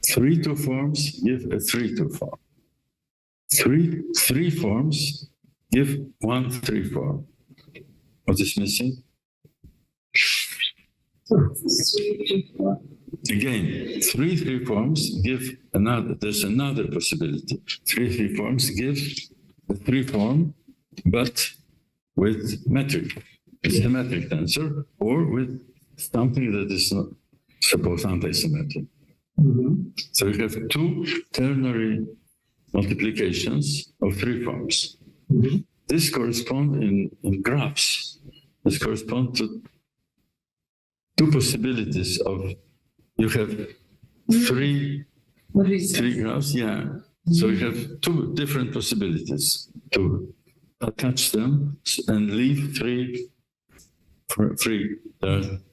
3 2 forms give a 3 2 form. 3 3 forms give 1 3 form. What is missing? Again, 3 3 forms give another. There's another possibility. 3 3 forms give a 3 form, but with metric. It's a metric tensor, or with something that is not, suppose, anti-symmetric. So we have 2 ternary multiplications of 3 forms. This corresponds in graphs. This corresponds to 2 possibilities of, you have 3 graphs, yeah. So you have 2 different possibilities to attach them and leave 3 free.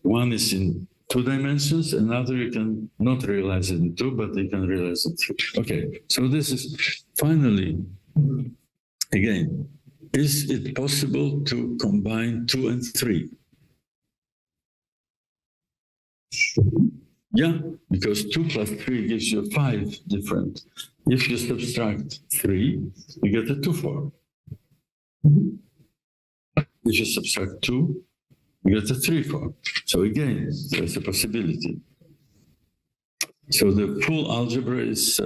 One is in 2 dimensions, another you can not realize it in 2, but you can realize it in 3. Okay, so this is finally, again, is it possible to combine 2 and 3? Yeah, because 2 plus 3 gives you 5 different. If you subtract 3, you get a 2 form. If you subtract 2, you get a 3 form. So again, there's a possibility. So the full algebra is,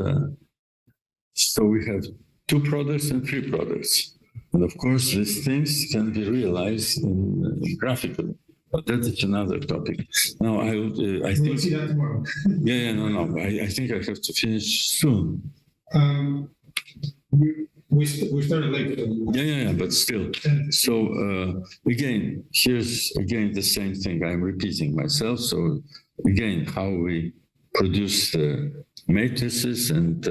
so we have 2 products and 3 products. And of course, these things can be realized graphically. But that is another topic. Now, I think... We'll see that tomorrow. No. I think I have to finish soon. We started late. Yeah, but still. So, again, here's again the same thing. I'm repeating myself. So, again, how we produce the matrices and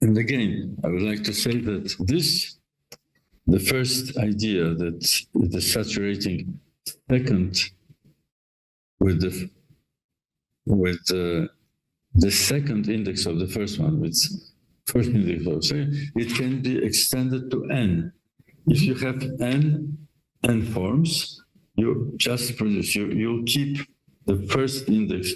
again, I would like to say that the first idea that the saturating second with the second index of the first one, with first index of second, it can be extended to n. If you have n forms, you just produce, you keep the first index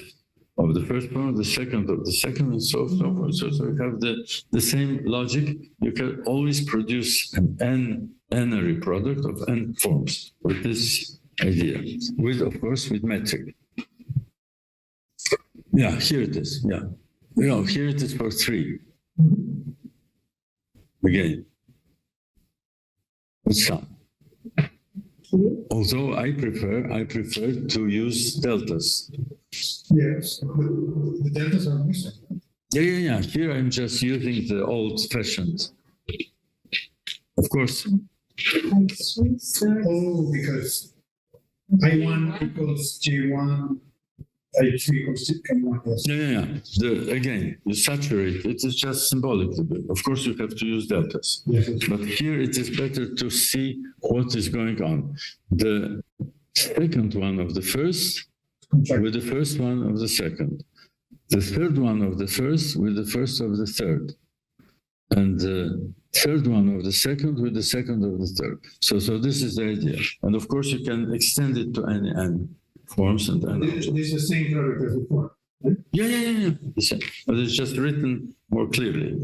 of the first form, the second of the second, and so forth. So you have the same logic. You can always produce an n-ary product of n forms with this idea, of course, with metric. Yeah, here it is. Yeah, here it is for 3. Again, with some. Although I prefer to use deltas. Yes, the deltas are missing. Yeah. Here I'm just using the old-fashioned. Of course. Oh, because I1 equals J1. I3 equals K1. Yeah. Again, you saturate it. It's just symbolically. Of course, you have to use deltas. Yes. But here it is better to see what is going on. The second one of the first with the first one of the second. The third one of the first with the first of the third. And the third one of the second with the second of the third. So this is the idea. And of course, you can extend it to any forms and this is the same product as before. Right? Yeah. The same. But it's just written more clearly.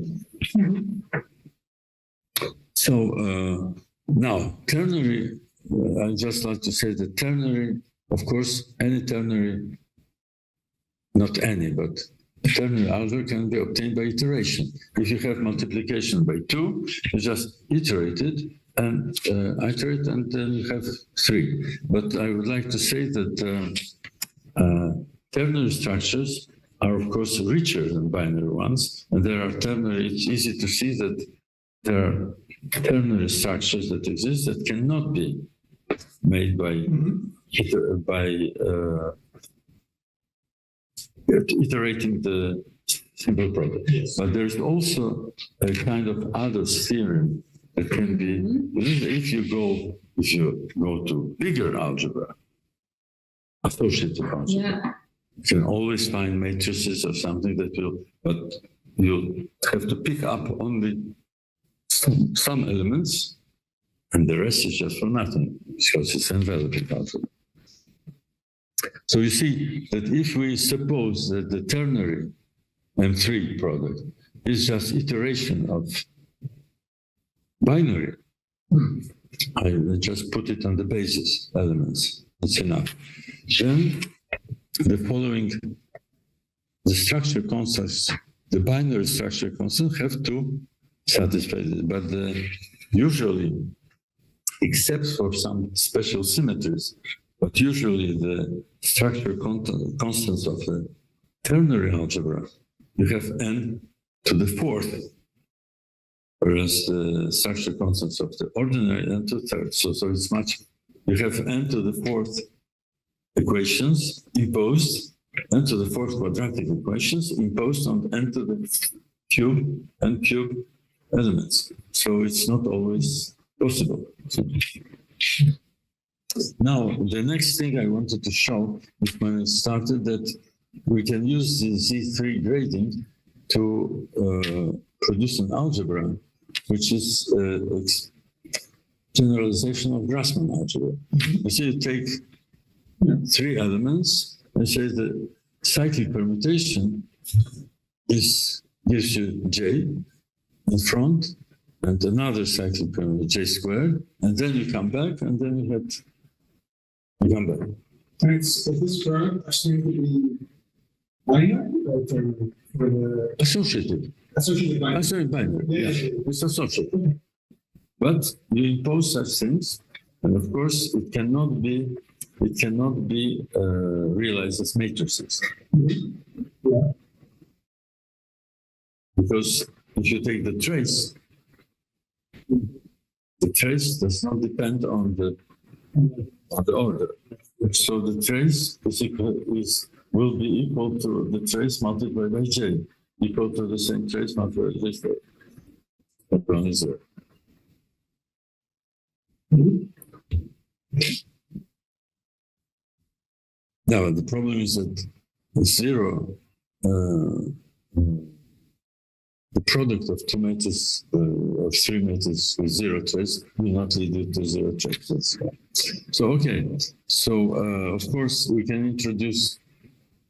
So now, ternary, I'd just like to say that ternary, of course, any ternary, not any, but ternary algebra can be obtained by iteration. If you have multiplication by 2, you just iterate it and iterate, and then you have 3. But I would like to say that ternary structures are, of course, richer than binary ones, and there are ternary. It's easy to see that there are ternary structures that exist that cannot be made by iterating the simple product. Yes. But there's also a kind of others theorem that can be, if you go to bigger algebra, associative algebra, you can always find matrices or something that will, but you'll have to pick up only some elements, and the rest is just for nothing, because it's enveloping algebra. So you see that if we suppose that the ternary M3 product is just iteration of binary, I just put it on the basis elements, that's enough. Then the following, the structure constants, the binary structure constants have to satisfy it, but usually, except for some special symmetries, but usually the structure constants of the ternary algebra, you have n to the fourth, whereas the structure constants of the ordinary n to the third. So it's much, you have n to the fourth equations imposed, n to the fourth quadratic equations imposed on n to the n cube elements. So it's not always possible. Now, the next thing I wanted to show is when it started that we can use the Z3 grading to produce an algebra, which is a generalization of Grassmann algebra. You see, you take three elements and say the cyclic permutation gives you J in front, and another cyclic permutation, J squared, and then you come back, and then you come back. And so this term actually would be binary for the Associative. Associative binary. Associative binary. Yeah. It's associative. But you impose such things, and of course it cannot be realized as matrices. Yeah. Because if you take the trace does not depend on the order. So the trace will be equal to the trace multiplied by J, equal to the same trace multiplied by J. That one is there. Now, the problem is that zero, the product of two matrices, of three matrices with zero trace will not lead you to zero trace. So, okay. So, of course, we can introduce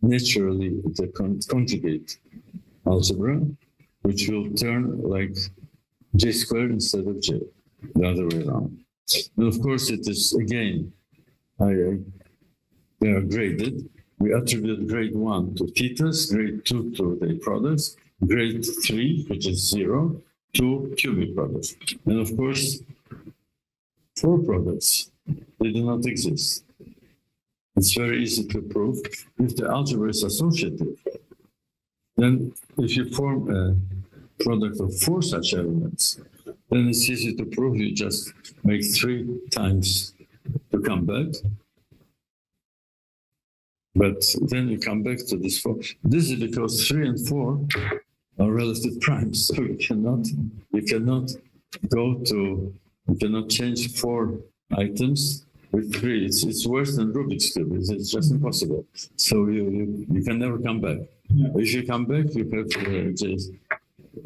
naturally the conjugate algebra, which will turn like J squared instead of J, the other way around. And of course, it is, again, they are graded. We attribute grade 1 to thetas, grade 2 to the products, grade 3, which is 0, to cubic products. And of course, 4 products, they do not exist. It's very easy to prove. If the algebra is associative, then if you form a product of 4 such elements, then it's easy to prove. You just make 3 times to come back. But then you come back to this 4. This is because 3 and 4 are relative primes. So you cannot change 4 items with 3. It's worse than Rubik's Cube. It's just impossible. So you can never come back. Yeah. If you come back, you have J.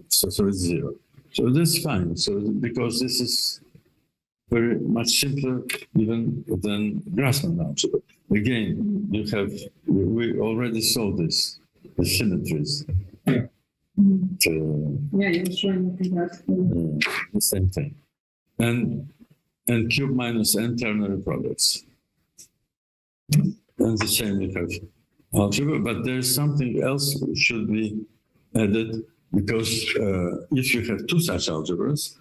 So it's 0. So that's fine. So because this is very much simpler even than Grassmann algebra. Again, we already saw this, the symmetries. Yeah, you're showing that. The same thing. And cube minus n ternary products. And the same you have algebra, but there's something else should be added, because if you have 2 such algebras,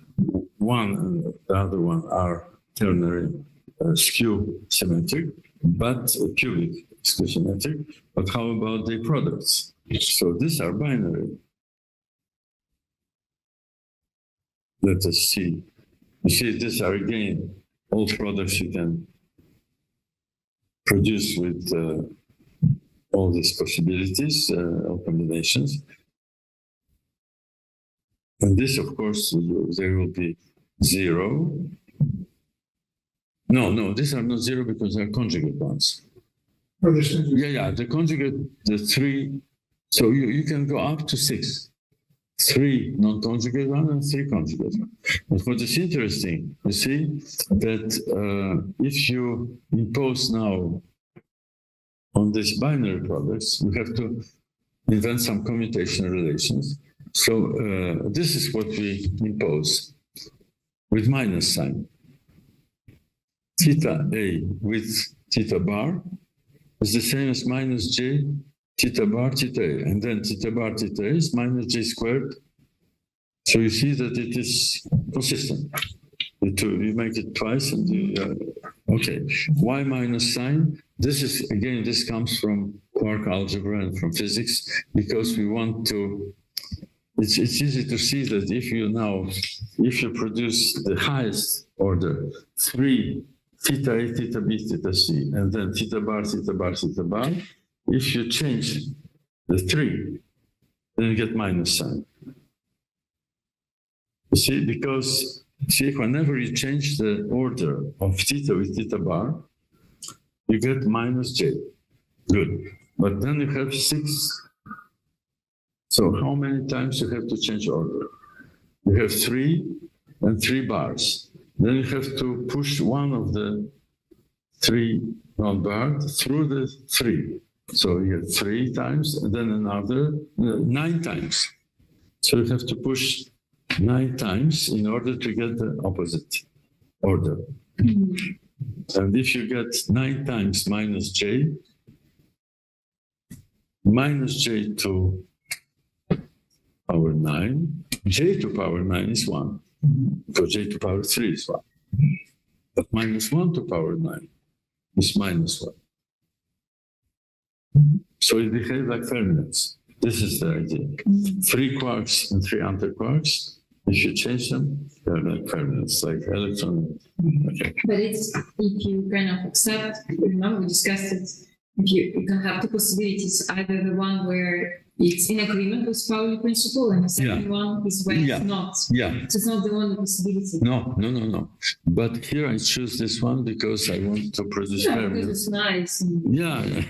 one and the other one are ternary skew symmetric, but cubic skew symmetric. But how about the products? So these are binary. Let us see. You see, these are again all products you can produced with all these possibilities of combinations. And this, of course, there will be 0. No, these are not 0 because they are conjugate ones. Oh, there's no- Yeah, the conjugate, the 3. So you can go up to 6. 3 non-conjugate ones and 3 conjugate ones. But what is interesting, you see, that if you impose now on these binary products, we have to invent some commutational relations. So this is what we impose with minus sign. Theta A with theta bar is the same as minus j theta bar theta A, and then theta bar theta A is minus j squared. So you see that it is consistent. You make it twice, and okay. Y minus sign. This comes from quark algebra and from physics, because we want to. It's easy to see that if you produce the highest order, 3 theta A, theta B, theta C, and then theta bar, theta bar, theta bar, if you change the 3, then you get minus sign. You see, because whenever you change the order of theta with theta bar, you get minus j. Good. But then you have 6. So how many times you have to change order? You have 3 and 3 bars. Then you have to push one of the 3 non-bars through the 3. So you have 3 times, and then another 9 times. So you have to push 9 times in order to get the opposite order. And if you get 9 times minus j to power 9, j to power 9 is 1, so j to power 3 is 1. But minus 1 to power 9 is minus 1. So it behaves like fermions. This is the idea. 3 quarks and 3 antiquarks, if you change them, they're like fermions, like electron. Okay. But it's, if you kind of accept, remember we discussed it, if you can have 2 possibilities, either the one where it's in agreement with Pauli principle, and the second one is where it's not. Yeah. So it's not the only possibility. No. But here I choose this one because I want to produce fermions. Because it's nice. Yeah.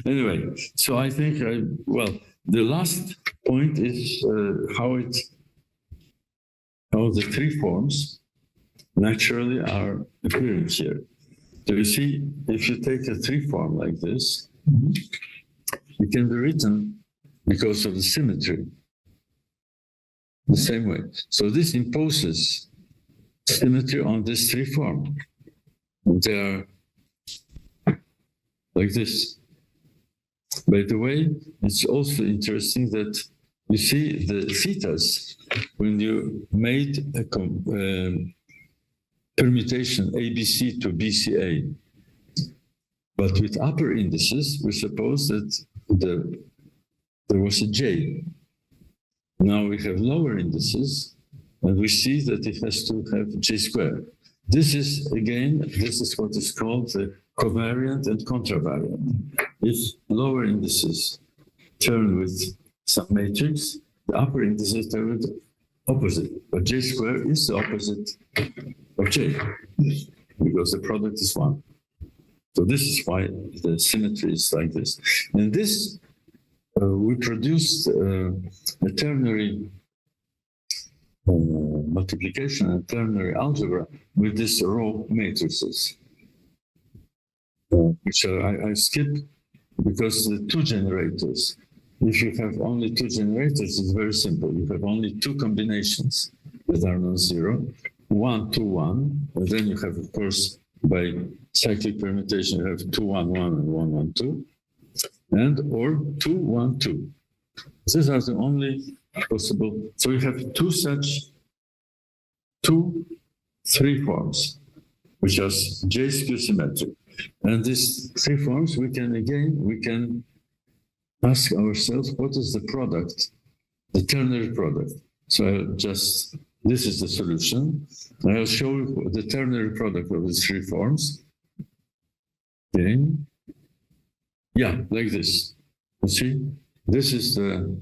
Anyway, so I think, the last point is how the 3 forms naturally are appearing here. So you see, if you take a 3 form like this, it can be written because of the symmetry the same way. So this imposes symmetry on this 3 form. And they are like this. By the way, it's also interesting that you see the thetas, when you made a permutation ABC to BCA, but with upper indices, we suppose that there was a J. Now we have lower indices, and we see that it has to have J squared. This is what is called the covariant and contravariant. If lower indices turn with some matrix, the upper indices turn with opposite. But J squared is the opposite of J, because the product is 1. So this is why the symmetry is like this. And this, we produced a ternary multiplication and ternary algebra with these row matrices, which I skipped because the 2 generators. If you have only 2 generators, it's very simple. You have only 2 combinations that are non-zero, 1, 2, 1, and then you have, of course, by cyclic permutation, you have 2, 1, 1 and 1, 1, 2, or 2, 1, 2. These are the only possible. So you have 2 such 3 forms, which are J-skew symmetric. And these 3 forms, we can ask ourselves, what is the product, the ternary product? So this is the solution. I'll show you the ternary product of these 3 forms. Okay. Yeah, like this. You see, this is the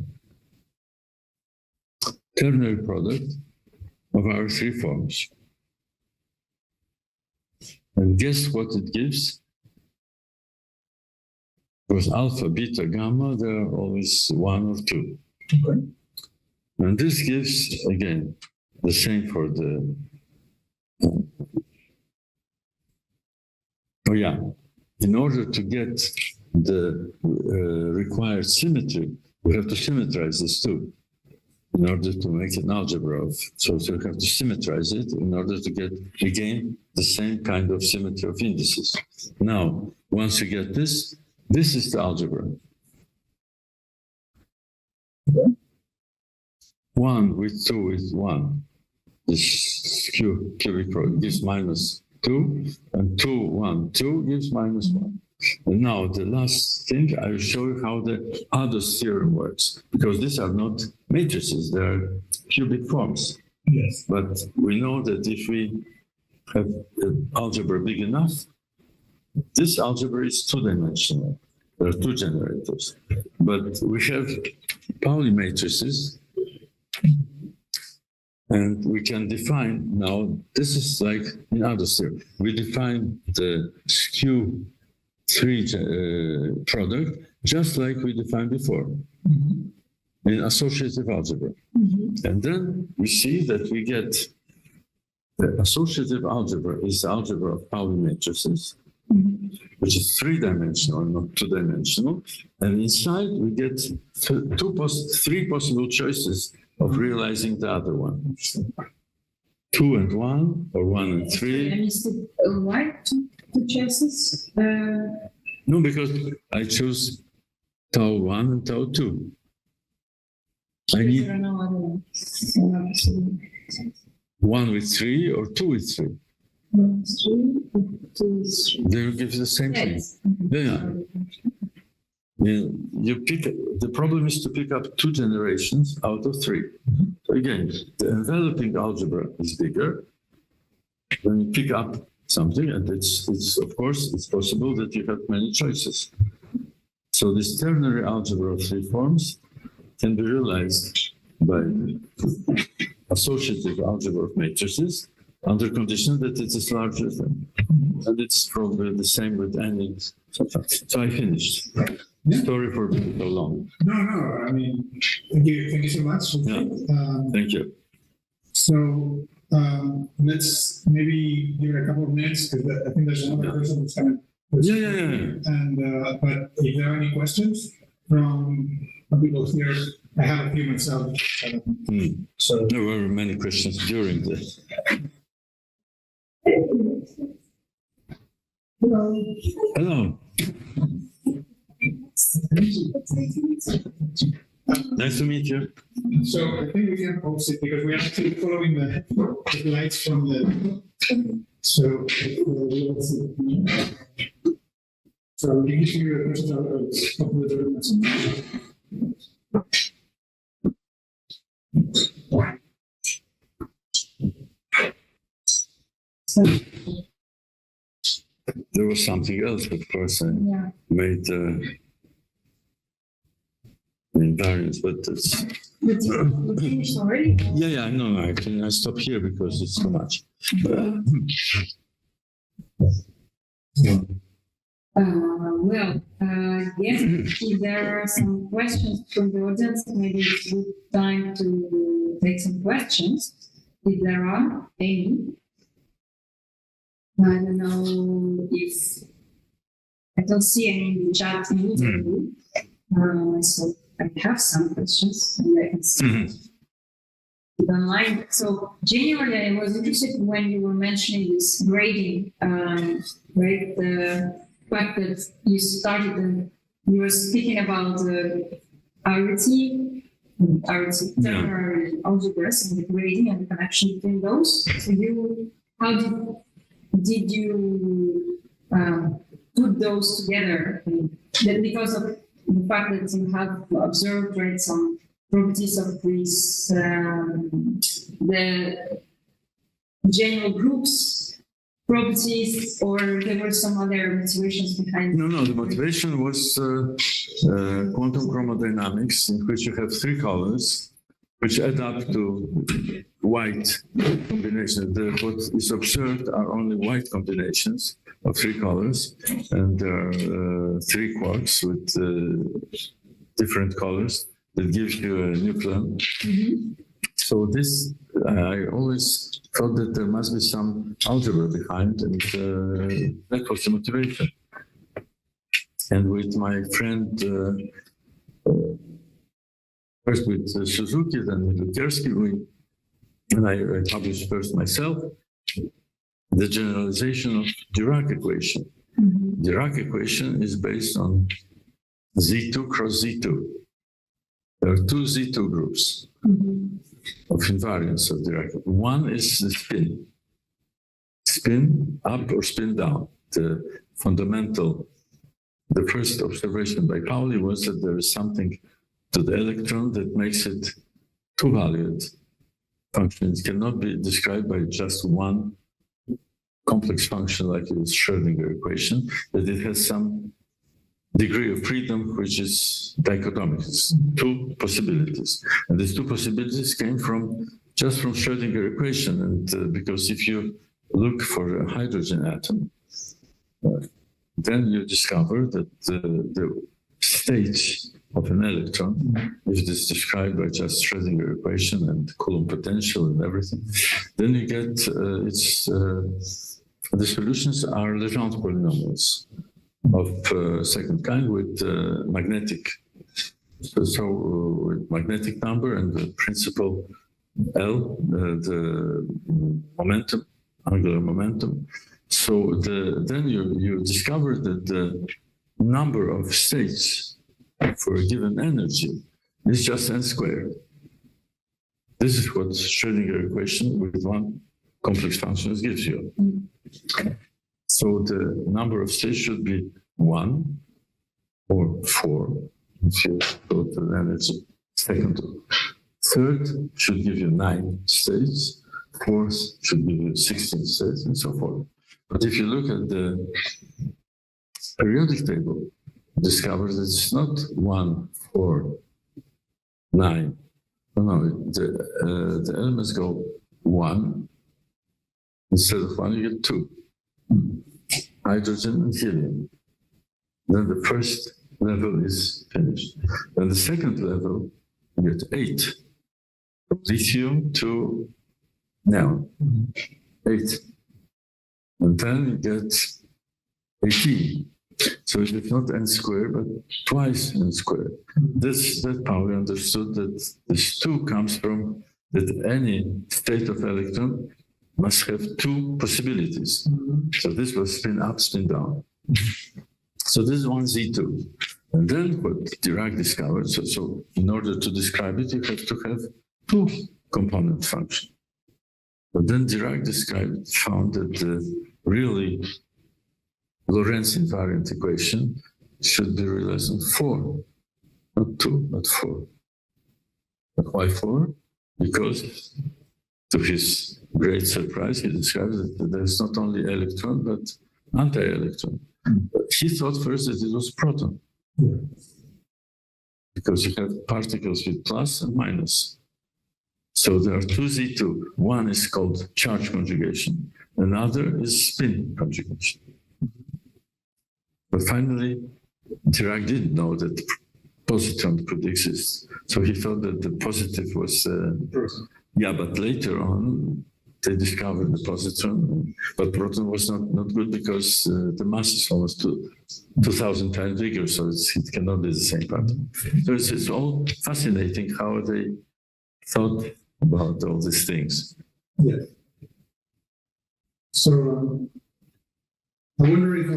Ternary product of our three forms. And guess what it gives? Because alpha, beta, gamma, there are always one or two. Okay. And this gives, again, the same for the... Oh yeah, in order to get the required symmetry, we have to symmetrize this too, in order to make an algebra of. So we have to symmetrize it in order to get, again, the same kind of symmetry of indices. Now, once you get this, this is the algebra. Okay. 1 with 2 with 1. This cubic product gives minus 2, and 2, 1, 2 gives minus 1. And now the last thing, I will show you how the Ados theorem works, because these are not matrices, they are cubic forms. Yes. But we know that if we have an algebra big enough, this algebra is two-dimensional. There are two generators. But we have Pauli matrices, and we can define now, this is like in Ados theorem. We define the skew 3 product just like we defined before in associative algebra. And then we see that we get the associative algebra is the algebra of Pauli matrices, which is three-dimensional, not two-dimensional. And inside we get three possible choices of realizing the other one. 2 and 1, or 1 and 3. And is the why two choices? No, because I chose tau 1 and tau 2. I need There are no other ones. 1 with 3 or 2 with 3. 1 is 3, 2 is 3. They will give the same thing. Yes. Yeah. You pick. The problem is to pick up 2 generations out of 3. So again, the enveloping algebra is bigger. Then you pick up something, and it's of course it's possible that you have many choices. So this ternary algebra of 3 forms can be realized by associative algebra of matrices under condition that it is larger than, and it's probably the same with any. So I finished. Yeah. Sorry for being so long. No, I mean, thank you so much. Yeah. Thank you. So let's maybe give it a couple of minutes, because I think there's another person that's coming. Yeah. And but if there are any questions from people here, I have a few myself. So There were many questions during this. Hello. Nice to meet you. So I think we can post it because we are actually following the lights from the. So we'll see. So you can see your questions of the documents. There was something else, of course. I Yeah. made invariance, but it's. But you finished already? Yeah. No. I stop here because it's too much. Yes, if there are some questions from the audience, maybe it's good time to take some questions, if there are any. I don't know if I don't see any in the chat immediately, so I have some questions and I can see it online. So generally, I was interested when you were mentioning this grading, right? The fact that you started and you were speaking about the RT, Ternary algebras and the grading and the connection between those. So how did you put those together? Because of the fact that you have observed, right, some properties of these the general groups properties, or there were some other motivations behind? No, the motivation was quantum chromodynamics, in which you have three colors, which add up to white combinations. What is observed are only white combinations of three colors, and there are three quarks with different colors that gives you a nucleon. Mm-hmm. So this, I always thought that there must be some algebra behind, and that was the motivation. And with my friend, first with Suzuki, then with Lukerski, and I published first myself, the generalization of Dirac equation. Mm-hmm. Dirac equation is based on Z2 cross Z2. There are two Z2 groups of invariants of Dirac. One is the spin up or spin down. The fundamental, the first observation by Pauli was that there is something to the electron that makes it two-valued function. It cannot be described by just one complex function like its Schrödinger equation, that it has some degree of freedom which is dichotomic. It's two possibilities. And these two possibilities came just from Schrödinger equation. And because if you look for a hydrogen atom, then you discover that the state of an electron, if it is described by just Schrödinger equation and Coulomb potential and everything, then you get the solutions are Legendre polynomials of second kind with magnetic, with magnetic number and the principal L, the momentum, angular momentum. So then you discover that the number of states for a given energy is just n squared. This is what Schrödinger equation with one complex function gives you. So the number of states should be 1 or 4 if you go to the energy. Second, third should give you 9 states. Fourth should give you 16 states, and so forth. But if you look at the periodic table, discover that it's not 1, 4, 9. No, the elements go 1. Instead of 1, you get 2. Hydrogen and helium. Then the first level is finished. Then the second level, you get 8. From lithium to neon. 8. And then you get 18. So it's not n squared, but twice n squared. That Pauli understood that this 2 comes from that any state of electron must have 2 possibilities. So this was spin up, spin down. So this is one Z2. And then what Dirac discovered, so in order to describe it, you have to have 2 component function. But then Dirac found that the really Lorentz invariant equation should be realized in 4, not 2, but 4. But why 4? Because to his great surprise, he describes that there's not only electron, but anti-electron. But he thought first that it was proton. Because you have particles with plus and minus. So there are 2 Z2. One is called charge conjugation. Another is spin conjugation. But finally, Dirac didn't know that the positron could exist. So he thought that the positive was... yeah, but later on, they discovered the positron. But proton was not good because the mass is almost 2,000 times bigger, so it cannot be the same pattern. So it's all fascinating how they thought about all these things. Yeah. So I wonder if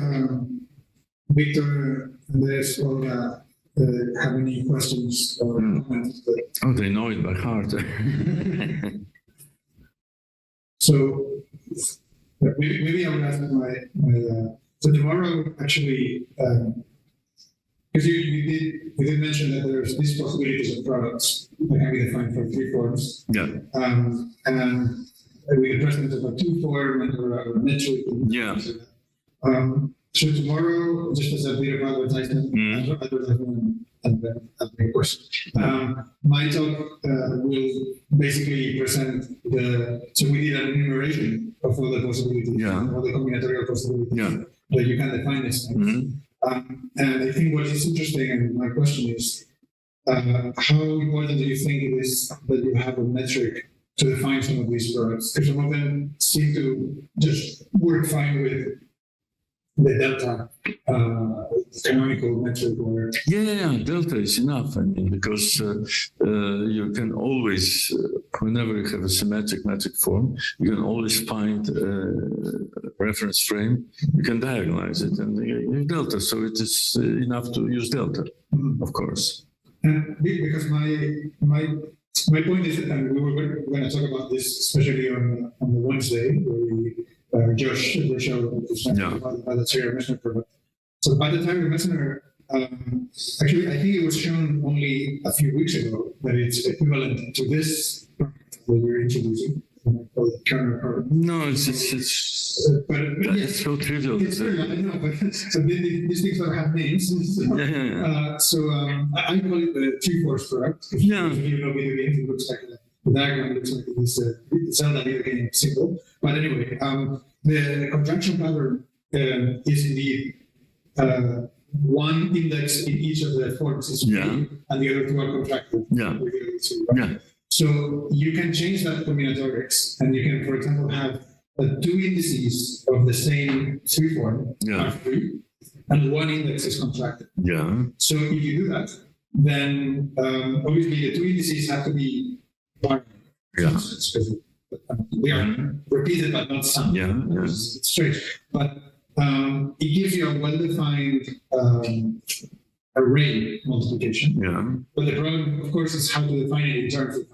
Victor, Andres, Olga have any questions or comments? Oh, they know it by heart. So maybe I would ask my so tomorrow actually, because you did mention that there's these possibilities of products that can be defined from 3 forms. Yeah. And with the presence of a two form or a metric. Yeah. So tomorrow, just as a bit of advertisement, and of course, my talk will basically present so we did an enumeration of all the possibilities, all the combinatorial possibilities that you can define as things. And I think what is interesting, and my question is, how important do you think it is that you have a metric to define some of these products? Because some of them seem to just work fine with the delta canonical metric, or delta is enough. I mean, because you can always, whenever you have a symmetric metric form, you can always find a reference frame. You can diagonalize it and you use delta. So it is enough to use delta, of course. And because my point is that, and we were going to talk about this, especially on the Wednesday, where we. Josh will show about the Terry Messner product. So by the Terry Messner, actually, I think it was shown only a few weeks ago that it's equivalent to this product that you're introducing. The Kerner product. No, it's so trivial. It's trivial, I know, but so these things don't have names. So I call it the three-force product. If you know video games, it looks like the diagram looks like this Zelda video game symbol. But anyway, the contraction pattern is indeed one index in each of the forms is free, and the other two are contracted. So you can change that combinatorics, and you can, for example, have two indices of the same three form are free, and one index is contracted. So if you do that, then obviously the two indices have to be they are repeated but not summed. It's strange. But it gives you a well-defined array multiplication. But the problem, of course, is how to define it in terms of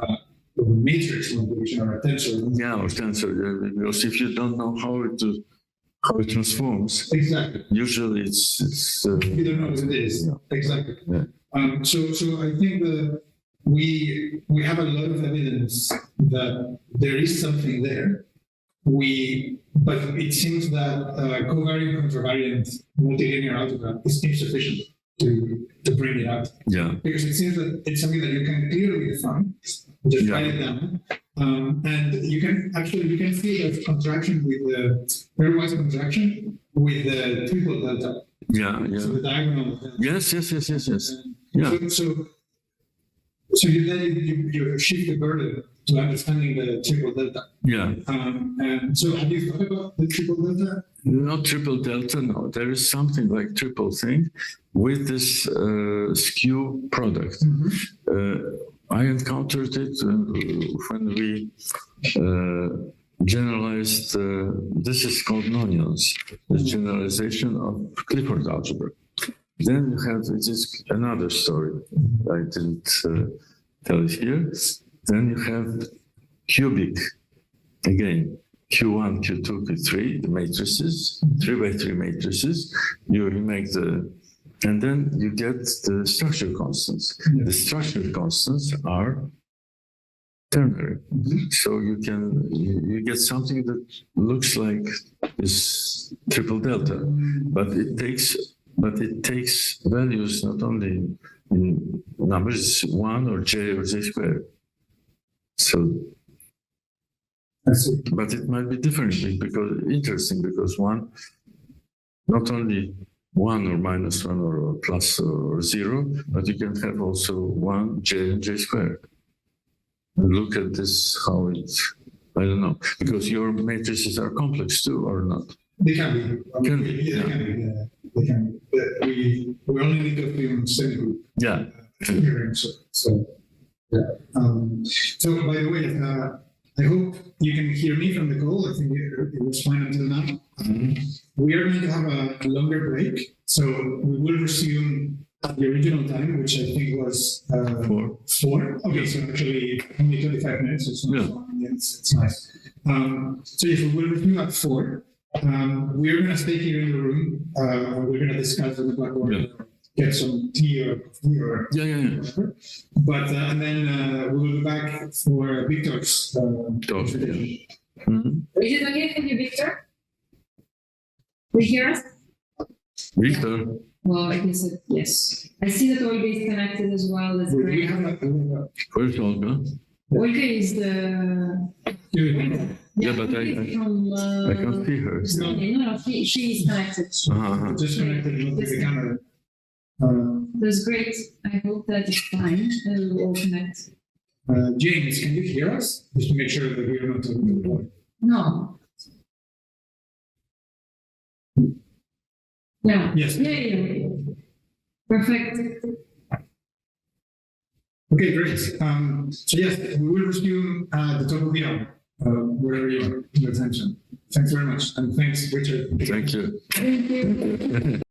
a matrix multiplication or a tensor. Or tensor. Because if you don't know how it transforms, usually it's you don't know what it is. Exactly. So I think that we have a lot of evidence that there is something there. But it seems that covariant contravariant multilinear algebra is insufficient to bring it out. Because it seems that it's something that you can clearly define, just write it down, and you can see the contraction with the pairwise contraction with the triple delta. So the diagonal. Yes. So you shift the burden to understanding the triple delta. And so have you thought about the triple delta? Not triple delta, no. There is something like triple thing with this skew product. I encountered it when we generalized, this is called nonions, the generalization of Clifford algebra. Then you have, it is another story. I didn't tell it here. Then you have cubic, again, Q1, Q2, Q3, the matrices, 3x3 matrices. You remake and then you get the structure constants. The structure constants are ternary. So you get something that looks like this triple delta, but it takes values not only in numbers 1 or j or j squared. So, but it might be different because one, not only 1 or minus 1 or plus or 0, but you can have also 1 j and j squared. And look at this, how it's, I don't know, because your matrices are complex too, or not? They can be. They can be. They can be. We only need to be on semi-group. So by the way, I hope you can hear me from the call. I think it was fine until now. We are going to have a longer break, so we will resume at the original time, which I think was 4. Okay, so actually only 25 minutes. It's nice. So yes, we will resume at 4. We're going to stay here in the room. We're going to discuss on the blackboard, get some tea or coffee or whatever. But and then we will be back for Victor's talk. Is it okay for you, Victor? Do you hear us? Victor? Well, I guess yes. I see that Olga is connected as well. That's We great. have Where's Olga? Olga is the. Yeah, but I can't see her. No, she is connected. just connected with the camera. That's great. I hope that is fine. And we'll all connect. James, can you hear us? Just to make sure that we are not talking about. No. Yeah. Yes. Yeah. Perfect. Okay, great. So yes, we will resume the top of the hour, wherever you are, your attention. Thanks very much, and thanks, Richard. Thank you. Thank you.